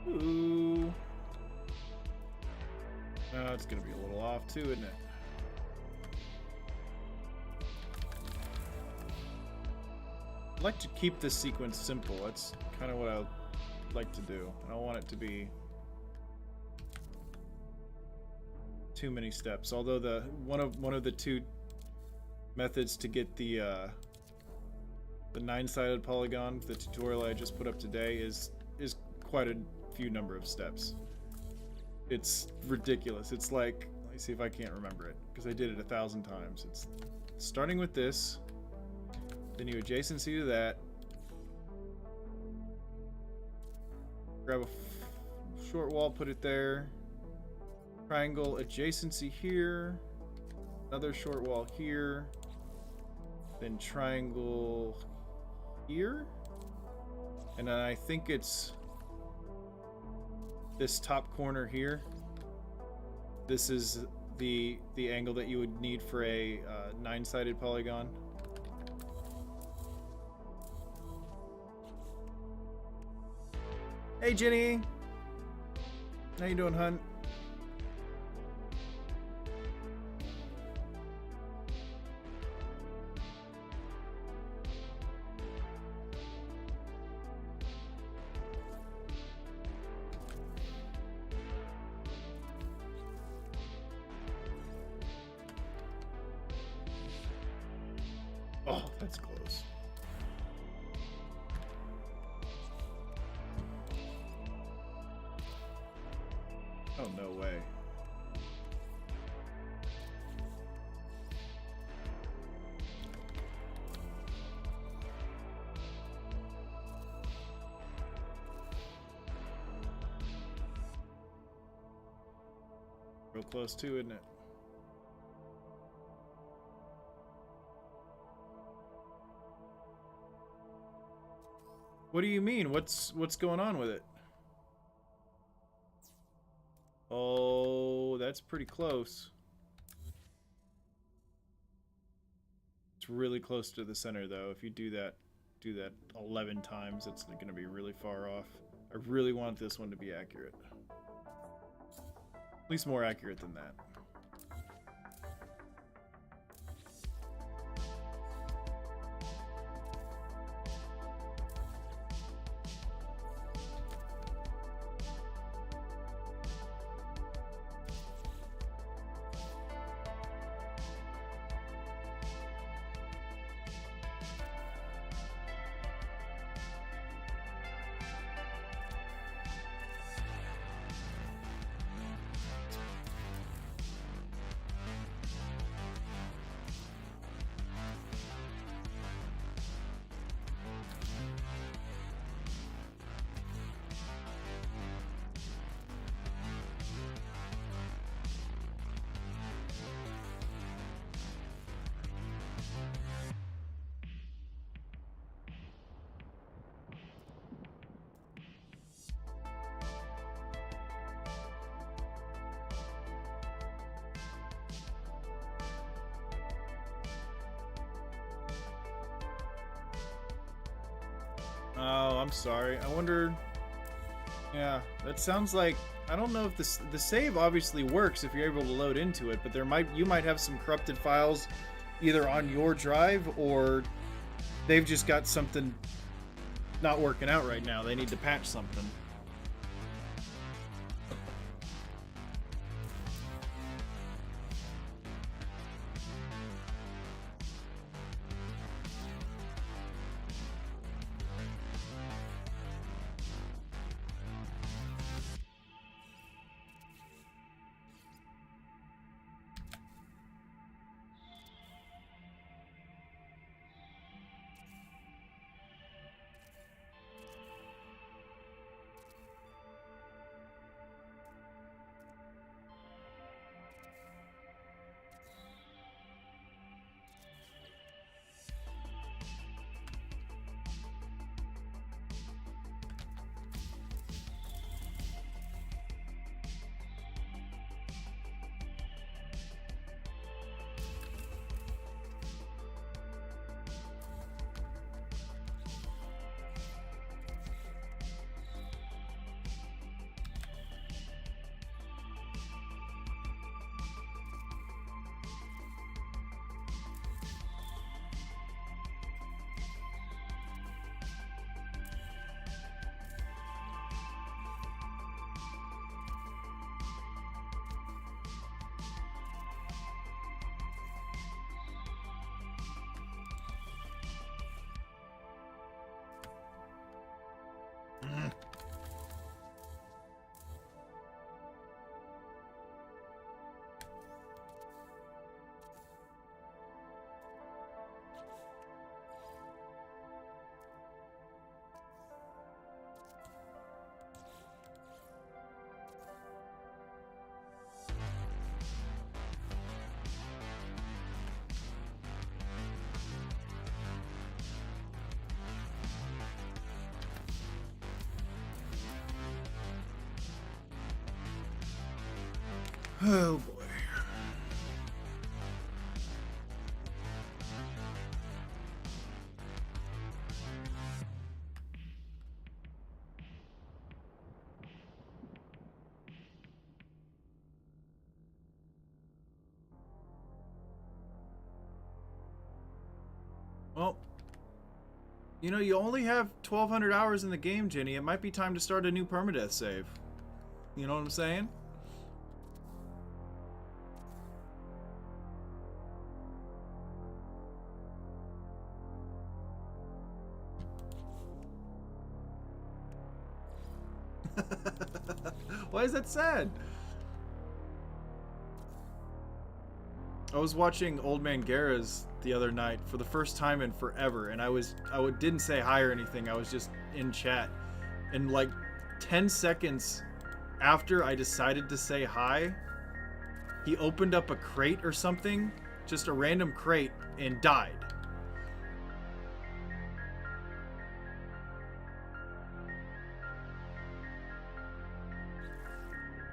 Ooh. Oh, it's gonna be a little off too, isn't it? I'd like to keep this sequence simple. That's kind of what I like to do. I don't want it to be too many steps. Although the one of the two methods to get the 9-sided polygon, the tutorial I just put up today, is quite a few number of steps. It's ridiculous. It's like, let me see if I can't remember it, because I did it 1,000 times. It's starting with this, then you adjacency to that, grab a short wall, put it there, triangle adjacency here, another short wall here, then triangle here, and then I think it's this top corner here. This is the angle that you would need for a 9-sided polygon. Hey Jenny, how you doing, hun? Oh, that's close. Oh, no way. Real close too, isn't it? What do you mean? What's going on with it? Oh, that's pretty close. It's really close to the center though. If you do that 11 times, it's going to be really far off. I really want this one to be accurate. At least more accurate than that. Oh, I'm sorry. I wonder. Yeah, that sounds like. I don't know if the save obviously works if you're able to load into it, but you might have some corrupted files either on your drive or they've just got something not working out right now. They need to patch something. Oh boy. Well, you know, you only have 1,200 hours in the game, Jenny. It might be time to start a new permadeath save. You know what I'm saying? Why is that sad? I was watching Old Man Gara's the other night for the first time in forever, and I didn't say hi or anything. I was just in chat, and like 10 seconds after I decided to say hi, he opened up a crate or something, just a random crate, and died.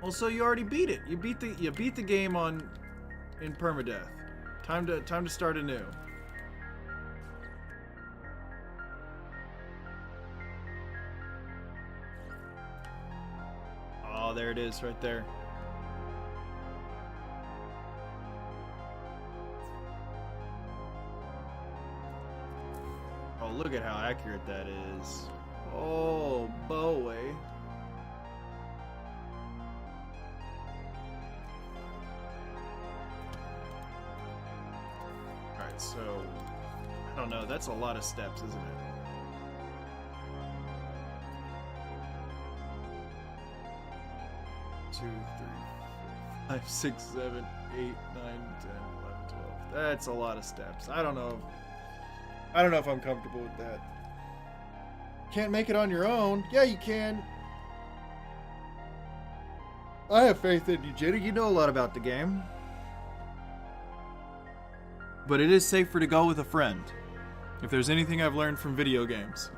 Well, so you already beat it. You beat the game in permadeath. Time to start anew. Oh, there it is right there. Oh, look at how accurate that is. Oh, boy. Alright, so I don't know, that's a lot of steps, isn't it? Two, three, 5, 6, 7, 8, 9, 10, 11, 12. That's a lot of steps. I don't know if I'm comfortable with that. Can't make it on your own. Yeah, you can. I have faith in you, Jenny. You know a lot about the game. But it is safer to go with a friend, if there's anything I've learned from video games.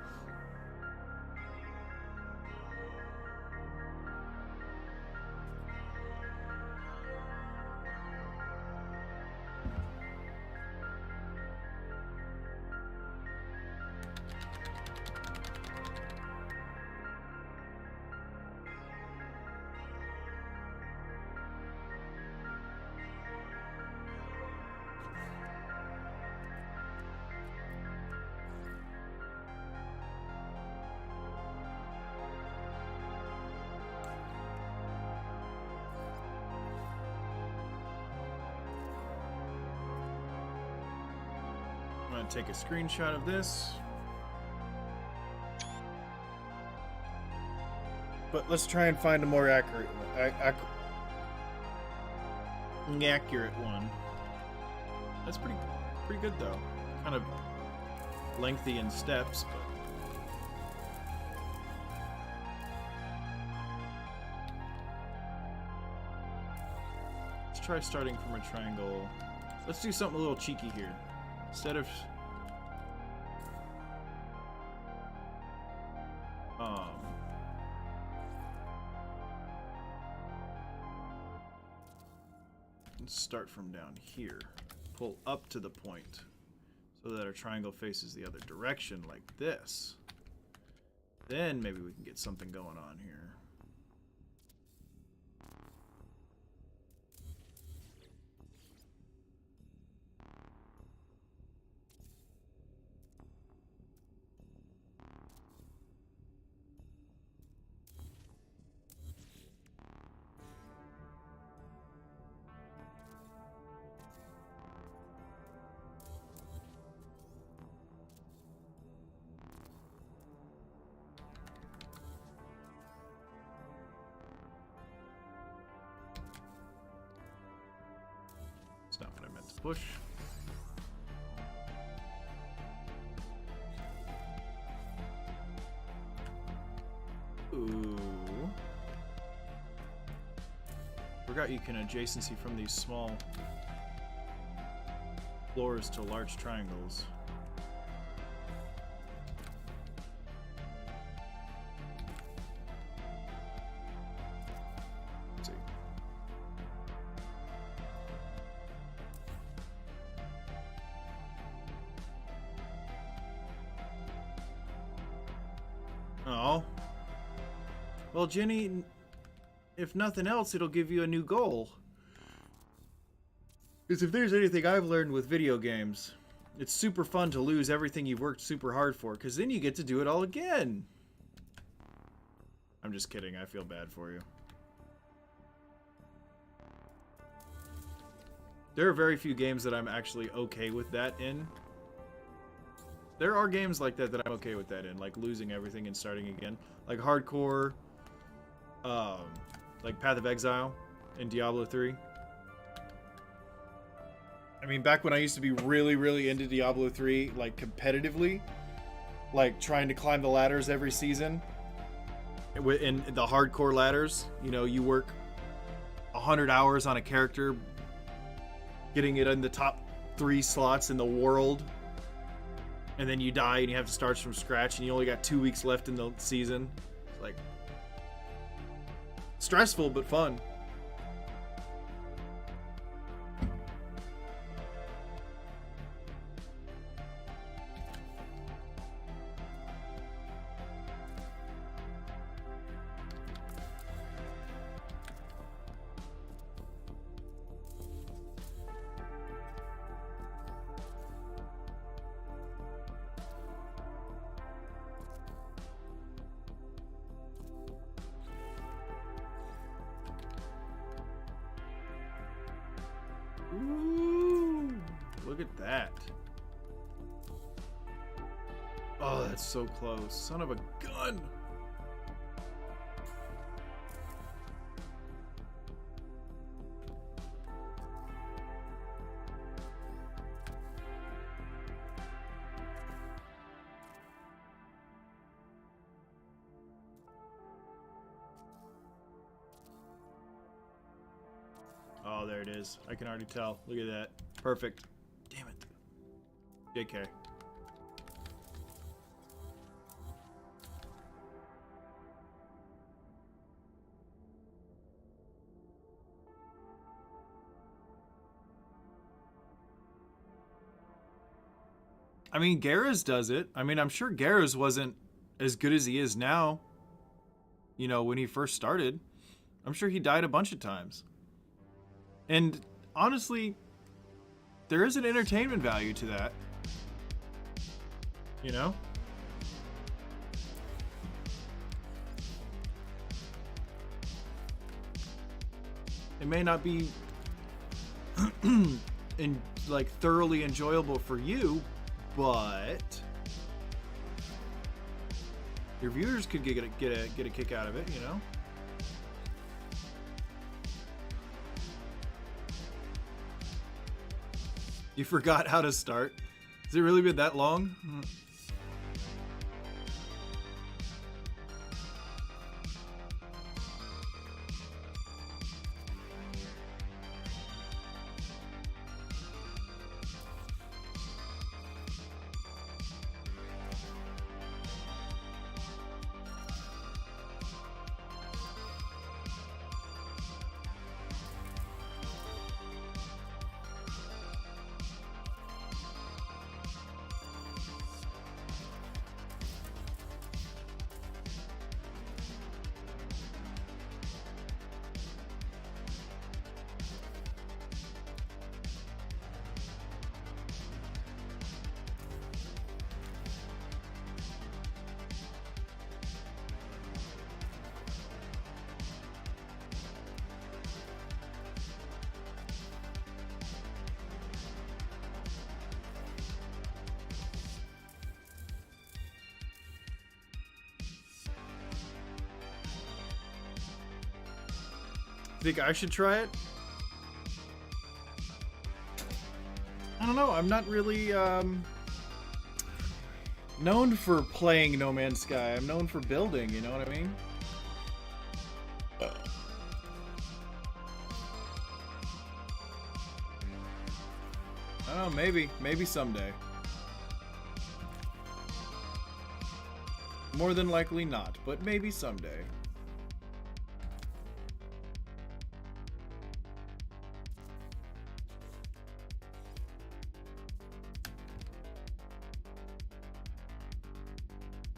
gonna take a screenshot of this. But let's try and find a more accurate one. That's pretty good though. Kind of lengthy in steps, but let's try starting from a triangle. Let's do something a little cheeky here. Instead of let's start from down here. Pull up to the point so that our triangle faces the other direction like this. Then maybe we can get something going on here. It's not what I meant to push. Ooh. Forgot you can adjacency from these small floors to large triangles. Oh. Well, Jenny, if nothing else, it'll give you a new goal. Because if there's anything I've learned with video games, it's super fun to lose everything you've worked super hard for, because then you get to do it all again. I'm just kidding. I feel bad for you. There are very few games that I'm actually okay with that in. There are games like that that I'm okay with that in, like losing everything and starting again. Like hardcore, like Path of Exile in Diablo 3. I mean, back when I used to be really, really into Diablo 3, like competitively, like trying to climb the ladders every season. In the hardcore ladders, you know, you work 100 hours on a character, getting it in the top 3 slots in the world. And then you die and you have to start from scratch and you only got 2 weeks left in the season. It's like stressful but fun. Ooh, look at that. Oh, that's so close. Son of a gun. Oh, there it is. I can already tell. Look at that. Perfect. Damn it. JK. I mean, Garrus does it. I mean, I'm sure Garrus wasn't as good as he is now. You know, when he first started. I'm sure he died a bunch of times. And honestly, there is an entertainment value to that. You know? It may not be like thoroughly enjoyable for you, but your viewers could get a kick out of it, you know. You forgot how to start? Has it really been that long? Think I should try it? I don't know. I'm not really known for playing No Man's Sky. I'm known for building, you know what I mean? I don't know, maybe someday. More than likely not, but maybe someday.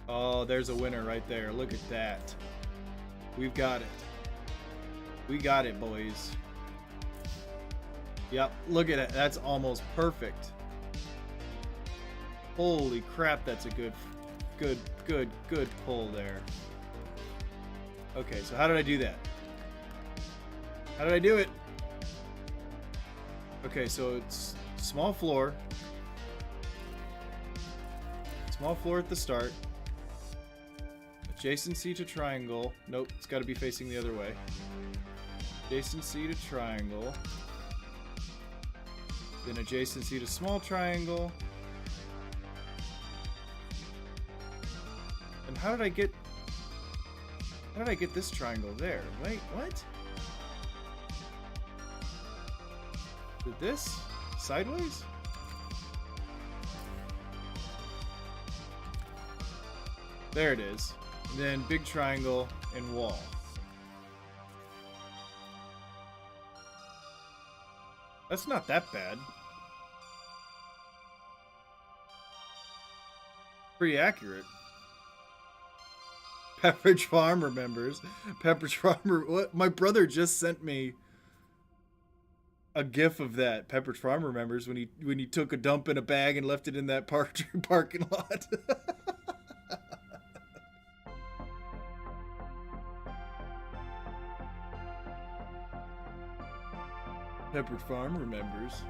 Oh, there's a winner right there. Look at that. We've got it. We got it, boys. Yep, look at it. That's almost perfect. Holy crap, that's a good pull there. Okay, so how did I do that? How did I do it? Okay, so it's small floor. Small floor at the start. Adjacency to triangle. Nope, it's got to be facing the other way. Adjacency to triangle. Then adjacency to small triangle. And how did I get this triangle there? Wait, what? Did this? Sideways? There it is. And then big triangle and wall. That's not that bad. Pretty accurate. Pepperidge Farm remembers. Pepperidge Farm. What? My brother just sent me a GIF of that. Pepperidge Farm remembers when he took a dump in a bag and left it in that parking lot. Pepperidge Farm remembers.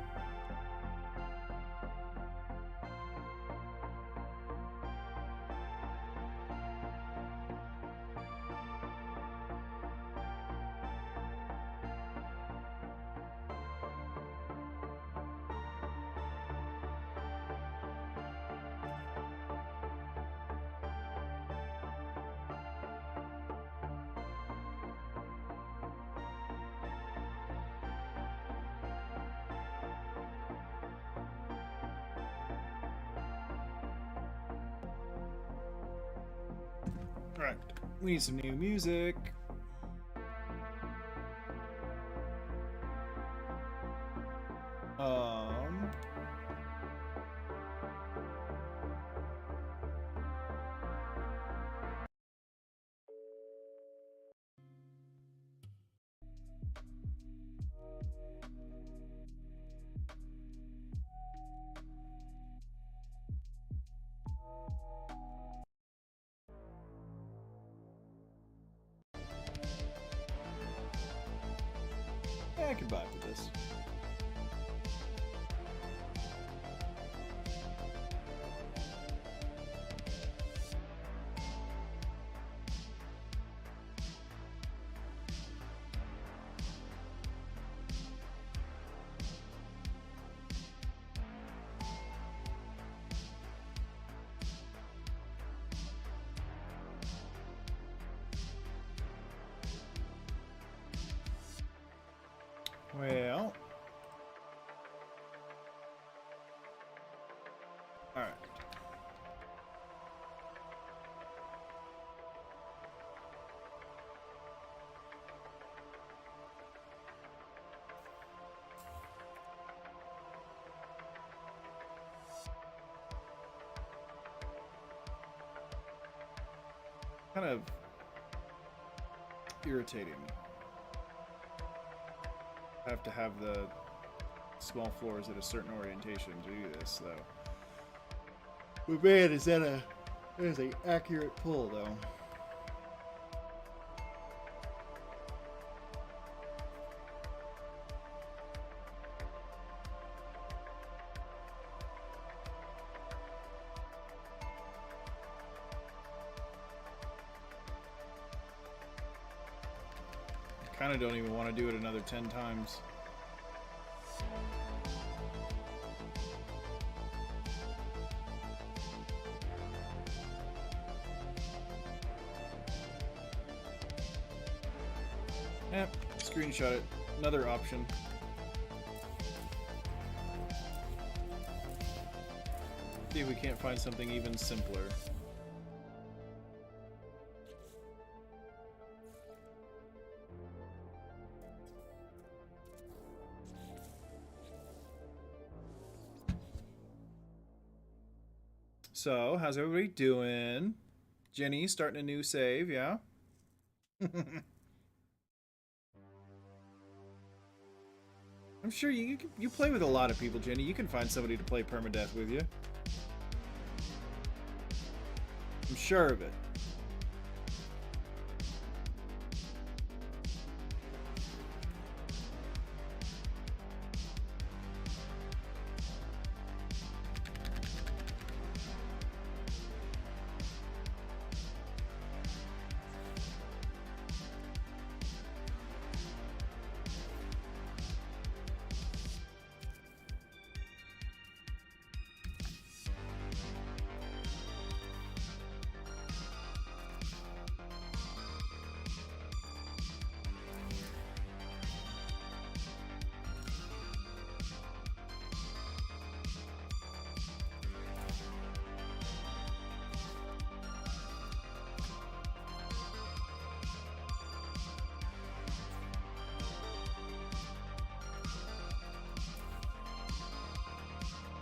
Right, we need some new music. I can vibe with this. Kind of irritating. I have to have the small floors at a certain orientation to do this, though. But man, is that an accurate pull, though. Kind of don't even want to do it another 10 times. Screenshot it. Another option. See if we can't find something even simpler. So, how's everybody doing? Jenny starting a new save, yeah? I'm sure you play with a lot of people, Jenny. You can find somebody to play permadeath with you. I'm sure of it.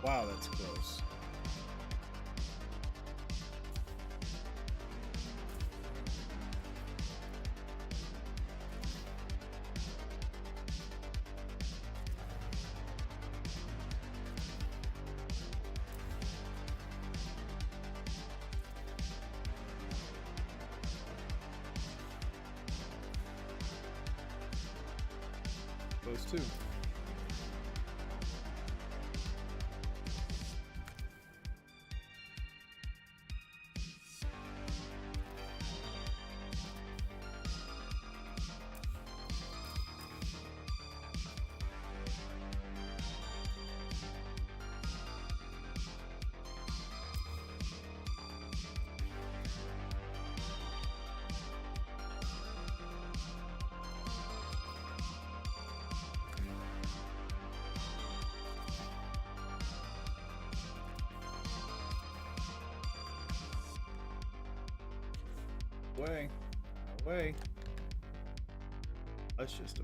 Wow, that's close. Close too. Away. Away. That's just a...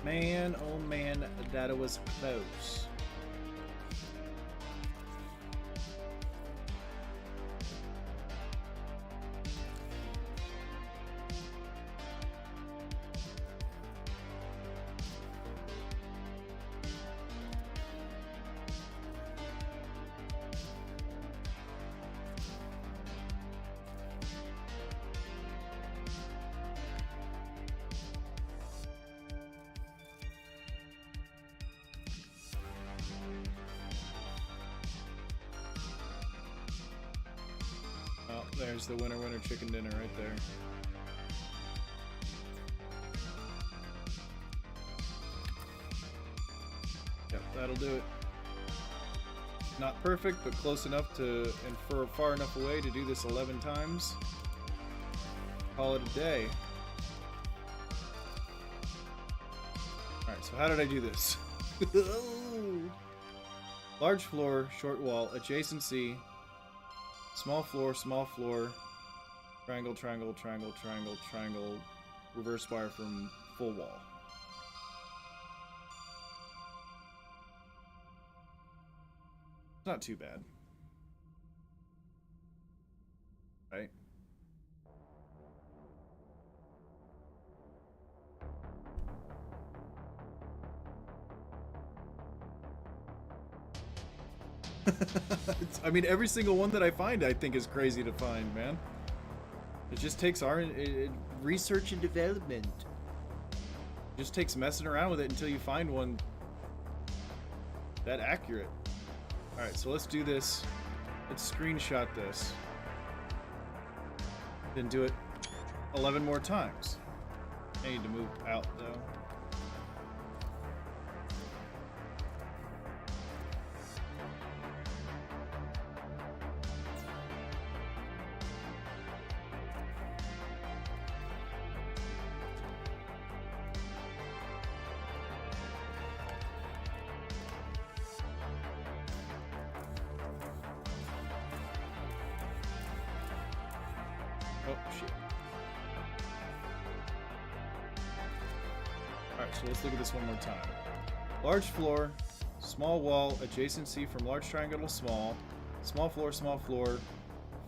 Man, oh man, that was close. There's the winner chicken dinner right there. Yep, that'll do it. Not perfect, but close enough to, and for far enough away to do this 11 times. Call it a day. Alright, so how did I do this? Large floor, short wall, adjacency, small floor, triangle, triangle, triangle, triangle, triangle, reverse wire from full wall. It's not too bad. Right? I mean, every single one that I find, I think is crazy to find, man. It just takes our research and development. It just takes messing around with it until you find one that accurate. All right, so let's do this. Let's screenshot this. Then do it 11 more times. I need to move out though. Oh, shit. Alright, so let's look at this one more time. Large floor, small wall, adjacency from large triangle to small, small floor,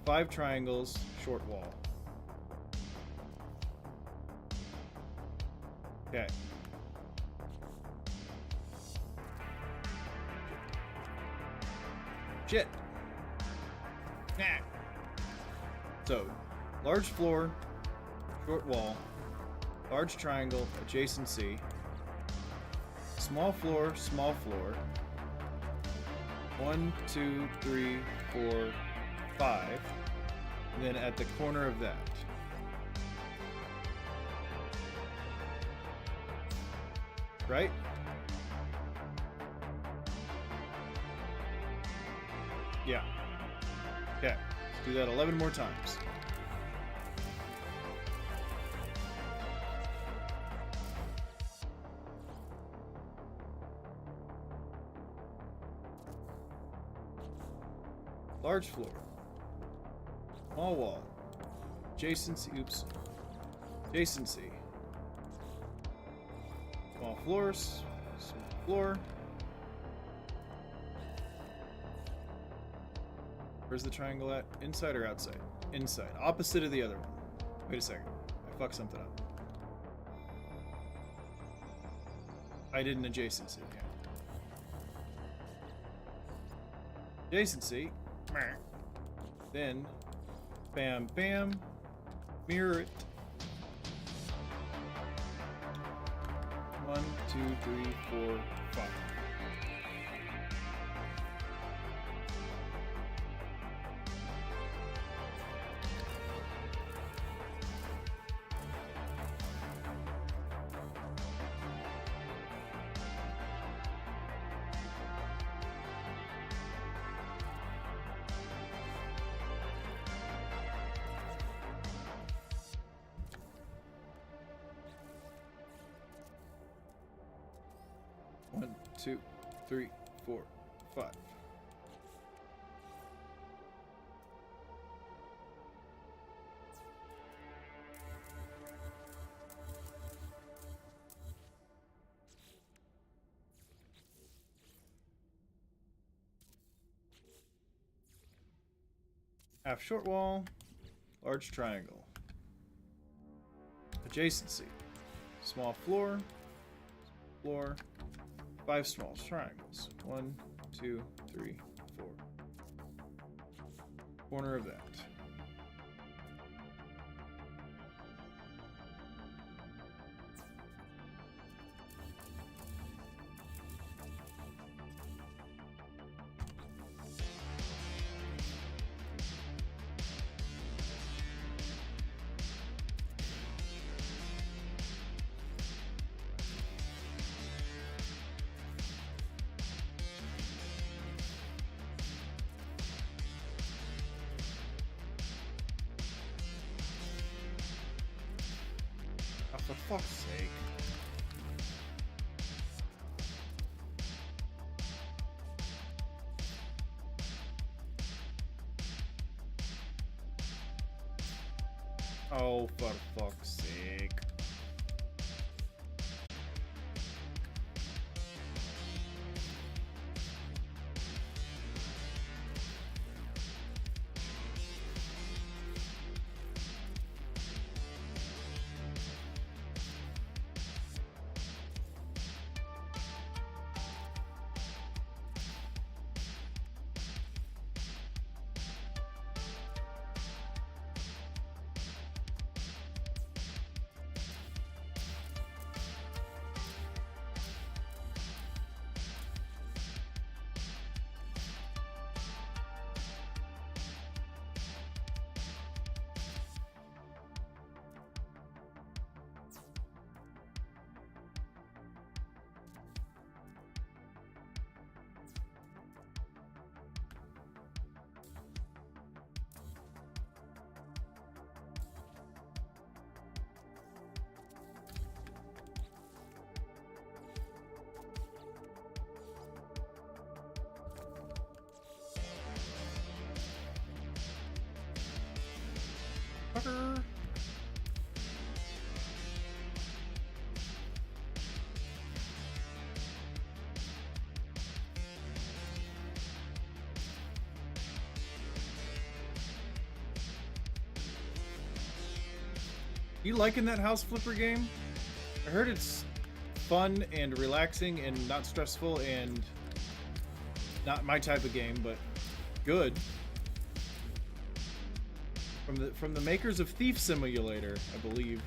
5 triangles, short wall. Okay. Shit. Nah. So, large floor, short wall, large triangle, adjacency, small floor, 1, 2, 3, 4, 5, and then at the corner of that. Right? Yeah. Okay, let's do that 11 more times. Large floor, small wall, adjacency, adjacency, small floors, small floor. Where's the triangle at? Inside or outside? Inside. Opposite of the other one. Wait a second. I fucked something up. I did an adjacency. Okay. Adjacency. Then, bam, bam, mirror it. 1, 2, 3, 4, 5. One, 2, 3, 4, 5. Half short wall, large triangle. Adjacency. Small floor, 5 small triangles. 1, 2, 3, 4. Corner of that. For fuck's sake. Oh, for fuck's sake. You liking that house flipper game? I heard it's fun and relaxing and not stressful and not my type of game, but good. From the makers of Thief Simulator, I believe.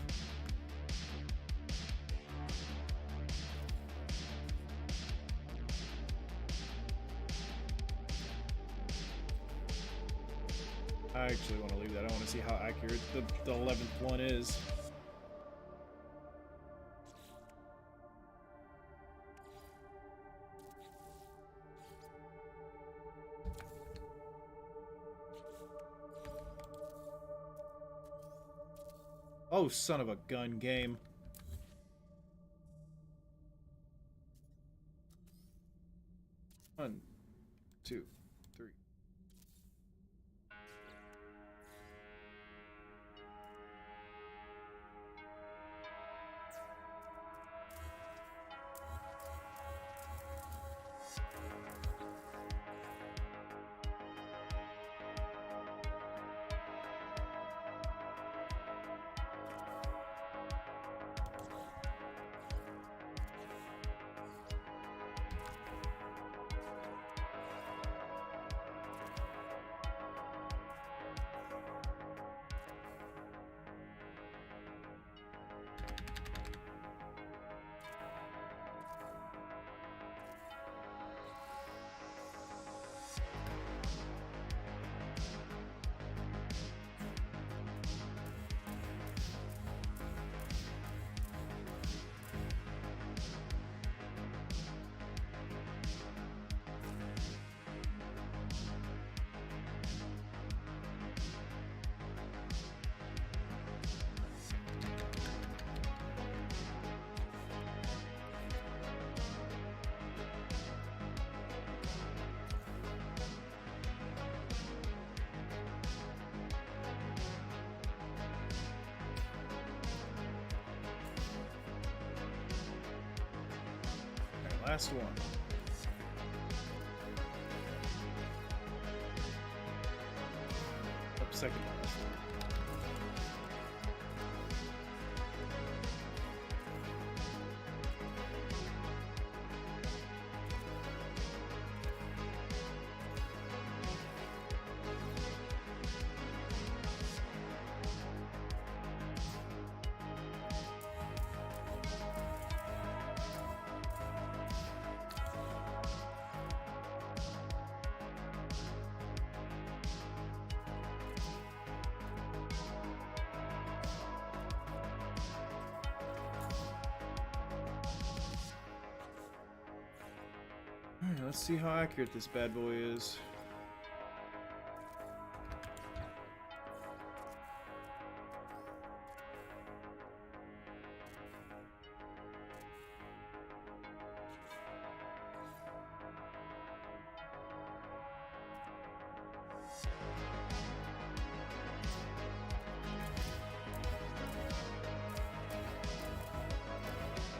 I actually want to leave that. I want to see how accurate the 11th one is. Oh, son of a gun game. One, two, three. Last one. Up second to last one. Alright, let's see how accurate this bad boy is.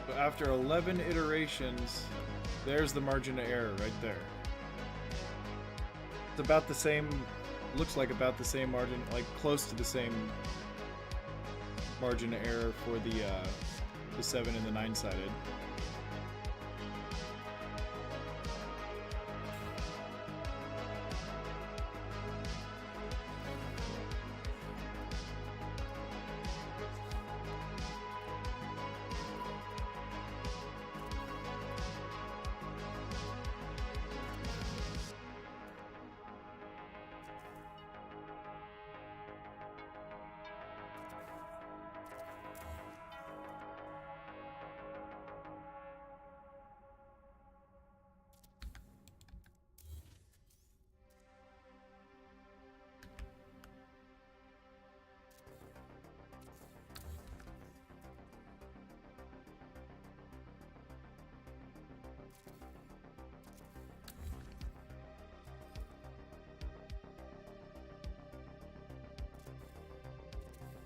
So after 11 iterations, there's the margin of error right there. It's about the same, looks like about the same margin, like close to the same margin of error for the 7 and the 9-sided.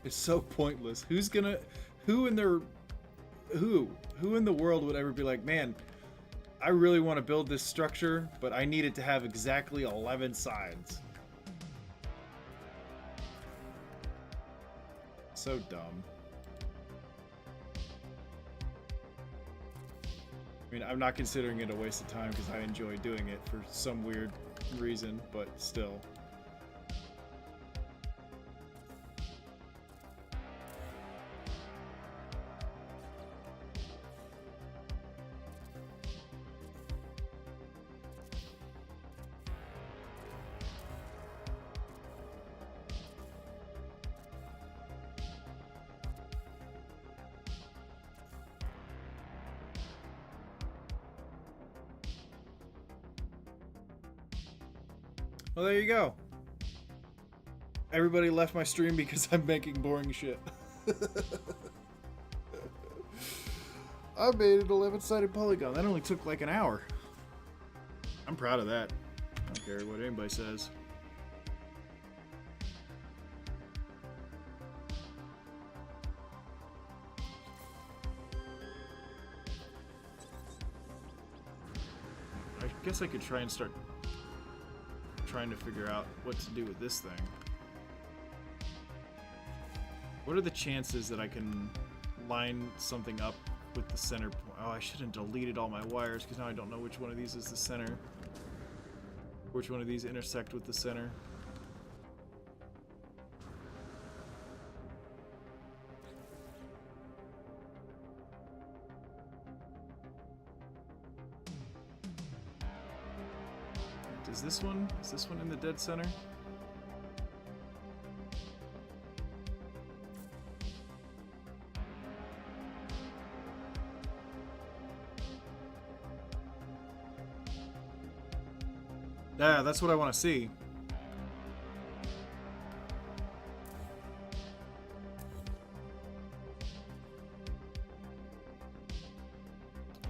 It's so pointless. Who in the world would ever be like, man, I really want to build this structure, but I need it to have exactly 11 sides. So dumb. I mean, I'm not considering it a waste of time because I enjoy doing it for some weird reason, but still. Well, there you go. Everybody left my stream because I'm making boring shit. I made an 11-sided polygon. That only took like an hour. I'm proud of that. I don't care what anybody says. I guess I could try and start trying to figure out what to do with this thing. What are the chances that I can line something up with the center point? Oh, I should have deleted all my wires because now I don't know which one of these is the center. Which one of these intersect with the center. Is this one in the dead center? Yeah, that's what I want to see.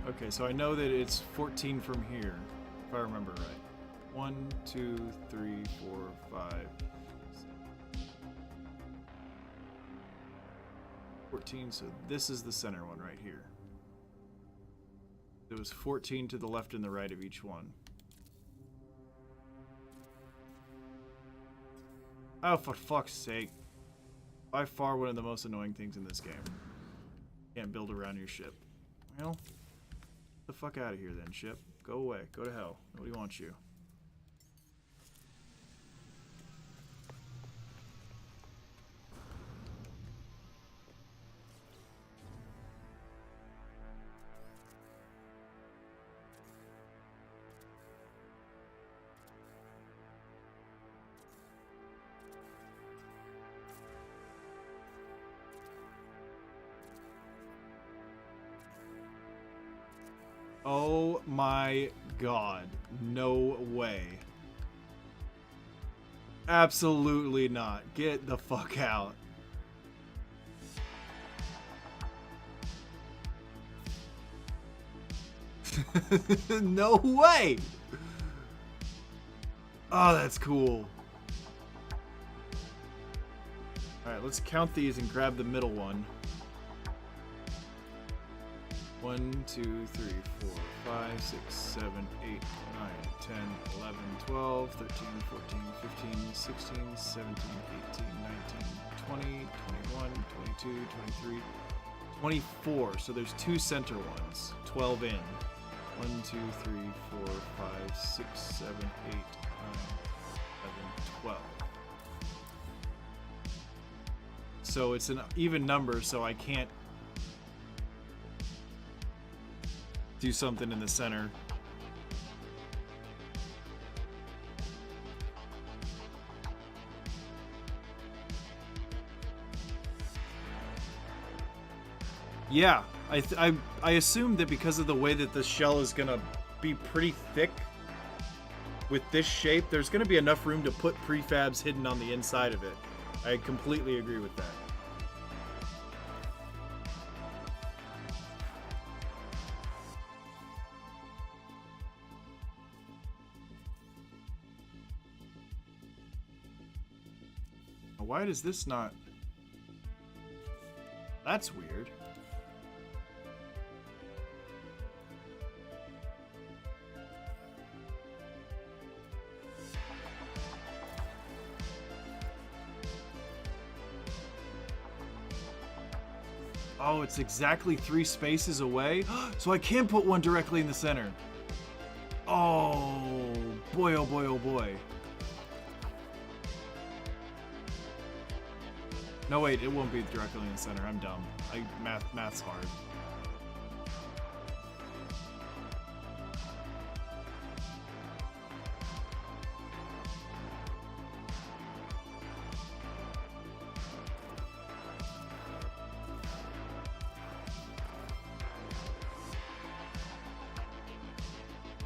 Okay, so I know that it's 14 from here, if I remember right. 1, 2, 3, 4, 5, 14, so this is the center one right here. There was 14 to the left and the right of each one. Oh, for fuck's sake. By far one of the most annoying things in this game. Can't build around your ship. Well, get the fuck out of here then, ship. Go away. Go to hell. Nobody wants you. Oh my god. No way. Absolutely not. Get the fuck out. No way! Oh, that's cool. Alright, let's count these and grab the middle one. 1, 2, 3, 4, 5, 6, 7, 8, 9, 10, 11, 12, 13, 14, 15, 16, 17, 18, 19, 20, 21, 22, 23, 24. So there's two center ones. 12 in. 1, 2, 3, 4, 5, 6, 7, 8, 9, 11, 12. So it's an even number, so I can't do something in the center. Yeah, I assume that because of the way that the shell is gonna be pretty thick with this shape, there's gonna be enough room to put prefabs hidden on the inside of it. I completely agree with that. Why does this not... That's weird. Oh, it's exactly 3 spaces away? So I can put one directly in the center. Oh, boy, oh boy, oh boy. No, wait, it won't be directly in the center. I'm dumb. Math's hard.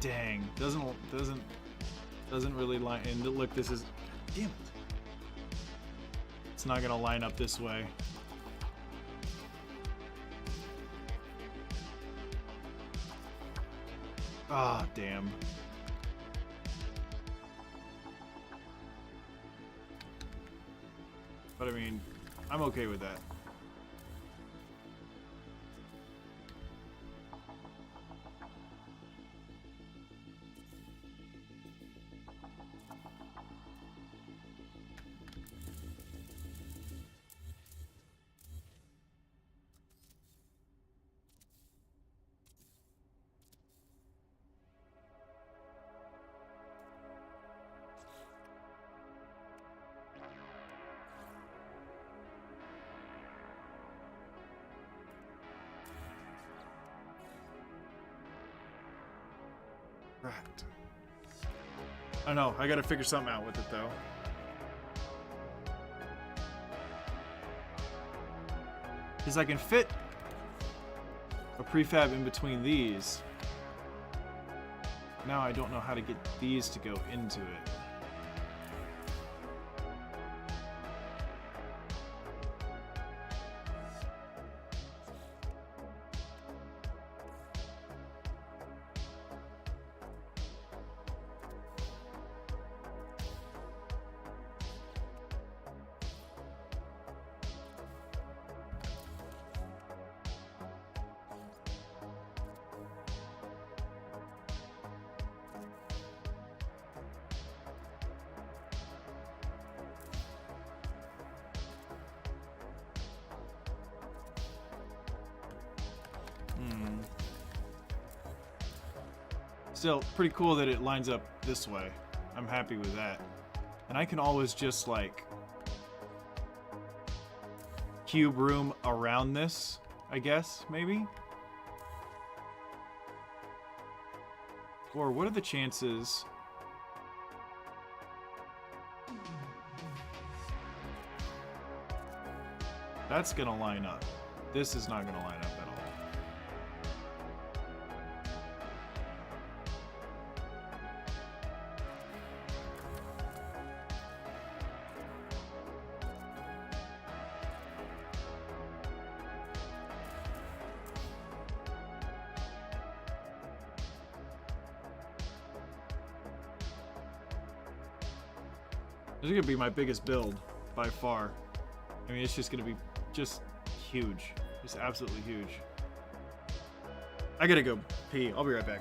Dang, doesn't really line. And look, this is, damn it. It's not gonna line up this way. Ah, damn. But I mean, I'm okay with that. Right. I know, I gotta figure something out with it though. Because I can fit a prefab in between these. Now I don't know how to get these to go into it. Still, pretty cool that it lines up this way. I'm happy with that. And I can always just, like, cube room around this, I guess, maybe? Or what are the chances... That's gonna line up. This is not gonna line up at all. This is gonna be my biggest build by far. I mean, it's just gonna be just huge. Just absolutely huge. I gotta go pee. I'll be right back.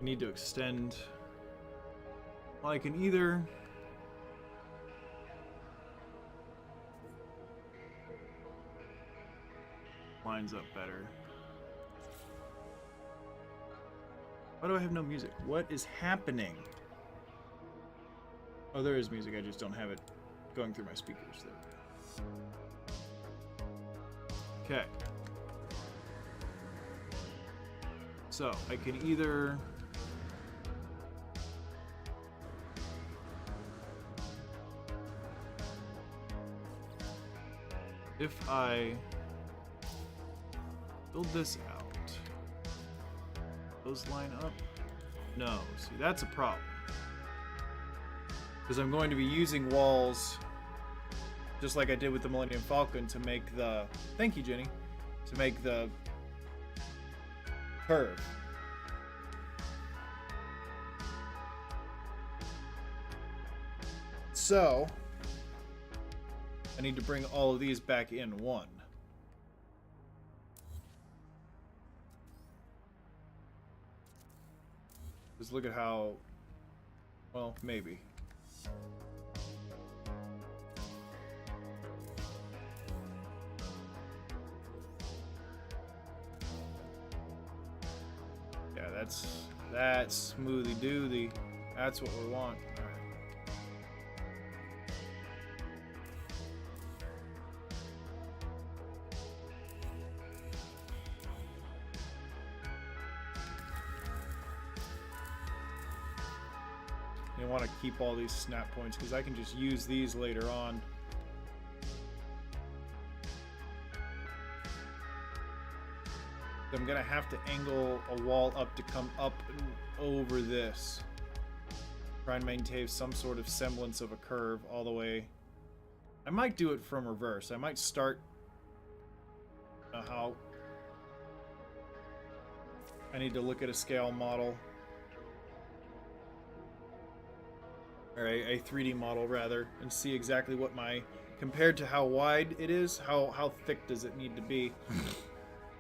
I need to extend. Well, I can either lines up better. Why do I have no music? What is happening? Oh, there is music. I just don't have it going through my speakers. There. Okay. So, I can either... If I build this out, those line up? No. See, that's a problem. Because I'm going to be using walls, just like I did with the Millennium Falcon, to make the... Thank you, Jenny. To make the curve. So, I need to bring all of these back in one. Just look at how... Well, maybe. Yeah, that's smoothie doodly. That's what we want. All right. You want to keep all these snap points because I can just use these later on. I'm gonna have to angle a wall up to come up and over this. Try and maintain some sort of semblance of a curve all the way. I might do it from reverse. I might start how I need to look at a scale model. Or a 3D model rather, and see exactly what my, compared to how wide it is, how thick does it need to be.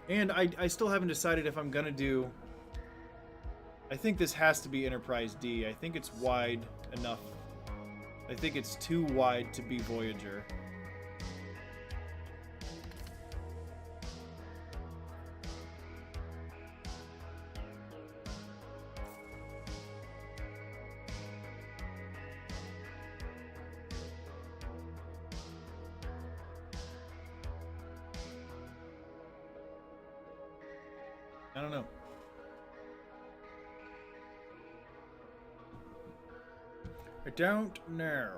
And I still haven't decided if I'm gonna do, I think this has to be Enterprise D. I think it's wide enough. I think it's too wide to be Voyager. I don't know. I don't know.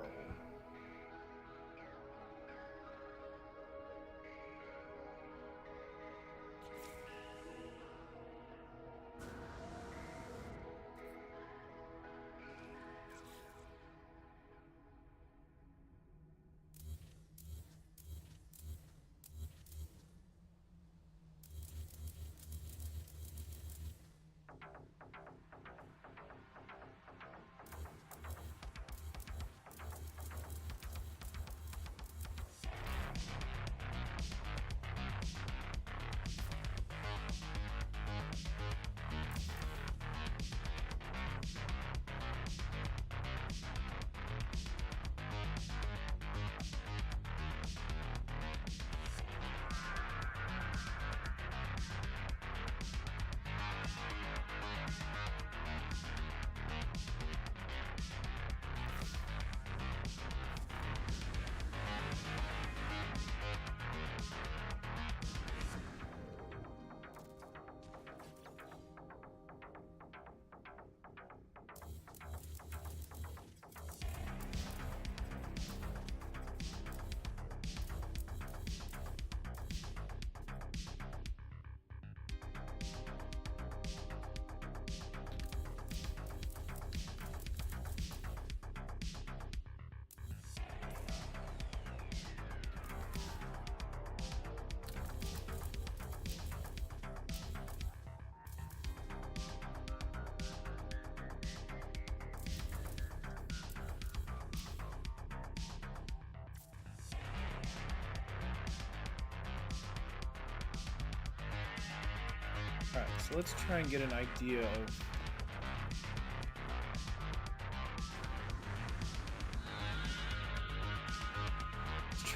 Alright, so let's try and get an idea of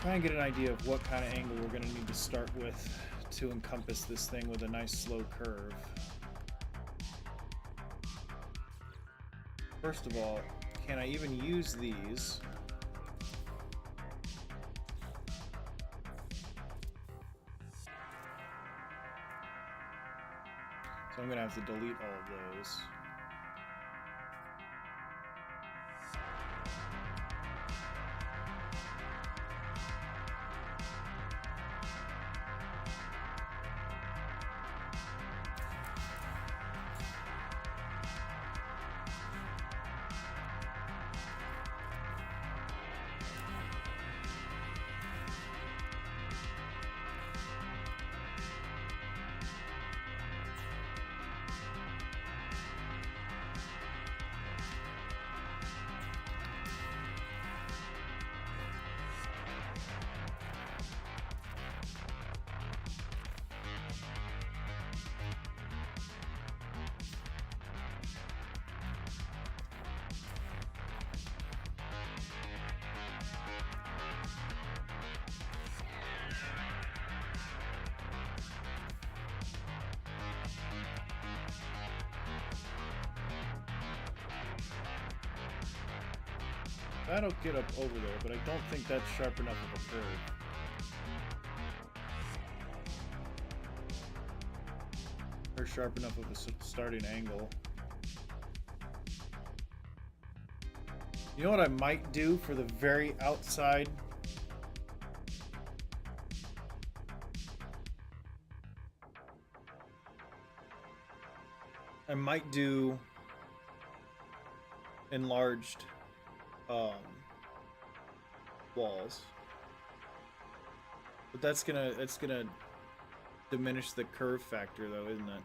try and get an idea of what kind of angle we're going to need to start with to encompass this thing with a nice slow curve. First of all, can I even use these? So I'm going to have to delete all of those. That'll get up over there, but I don't think that's sharp enough of a curve. Or sharp enough of a starting angle. You know what I might do for the very outside? I might do enlarged walls, but that's gonna diminish the curve factor, though, isn't it?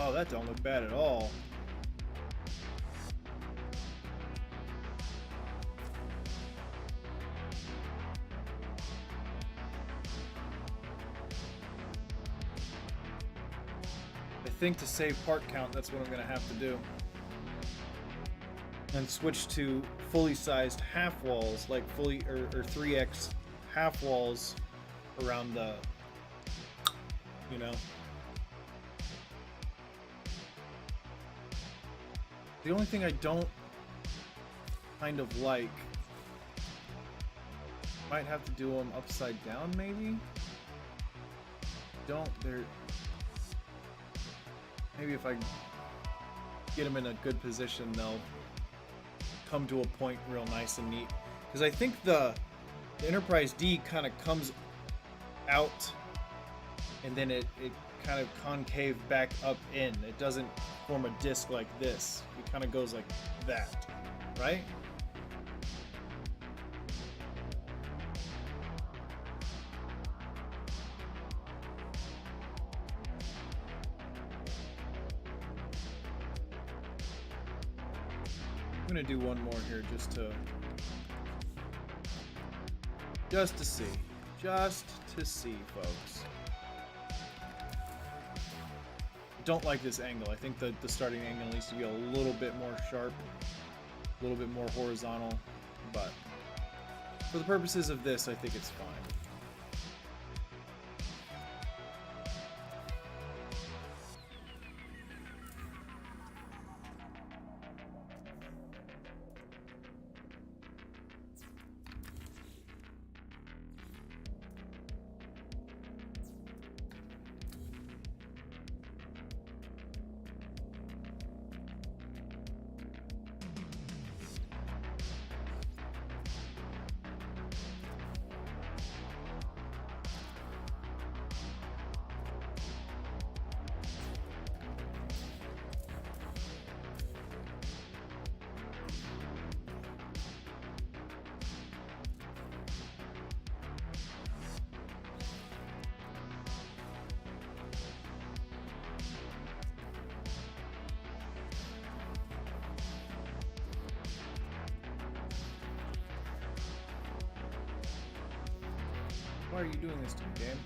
Oh, that don't look bad at all. I think to save part count, that's what I'm gonna have to do. And switch to fully sized half walls, like fully or 3x half walls around the, you know. The only thing I don't kind of like, might have to do them upside down maybe. They're, maybe if I get them in a good position, they'll come to a point real nice and neat. Because I think the Enterprise D kind of comes out and then it kind of concave back up in. It doesn't form a disc like this. It kind of goes like that, right? I'm gonna do one more here just to see, folks. Don't like this angle. I think the starting angle needs to be a little bit more sharp, a little bit more horizontal, but for the purposes of this, I think it's fine. Why are you doing this to me, game?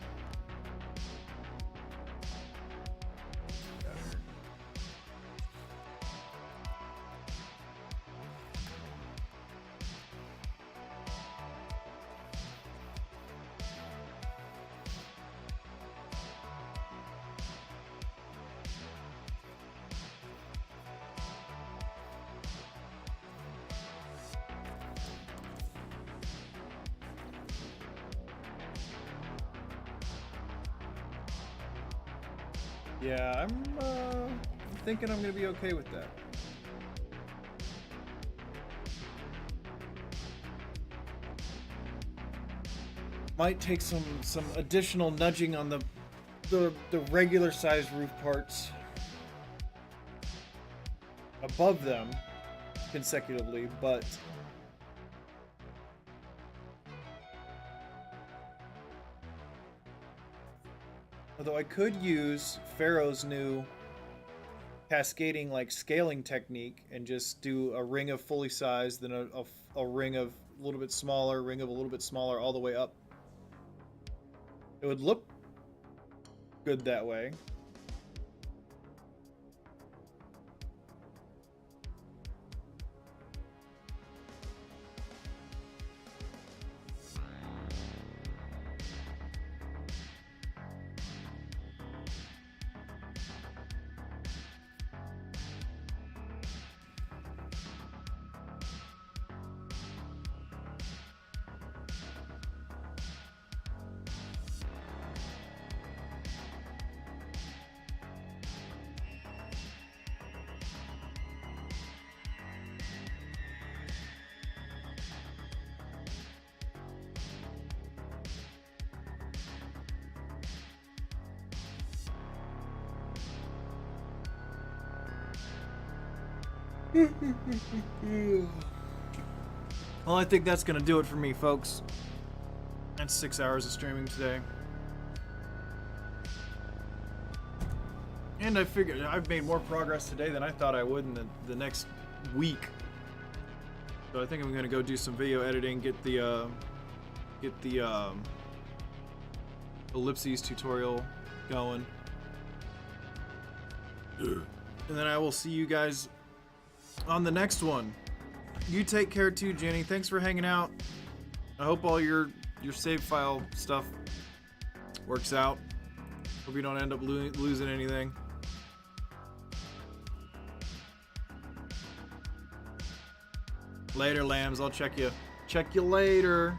Yeah, I'm thinking I'm gonna be okay with that. Might take some additional nudging on the regular sized roof parts above them consecutively, but although I could use Pharaoh's new cascading, like, scaling technique and just do a ring of fully sized, then a ring of a little bit smaller, ring of a little bit smaller, all the way up. It would look good that way. Well, I think that's gonna do it for me, folks. That's 6 hours of streaming today. And I figured I've made more progress today than I thought I would in the next week. So I think I'm gonna go do some video editing, get the Ellipses tutorial going. And then I will see you guys on the next one. You take care too, Jenny. Thanks for hanging out. I hope all your save file stuff works out. Hope you don't end up losing anything. Later, lambs. I'll check you later.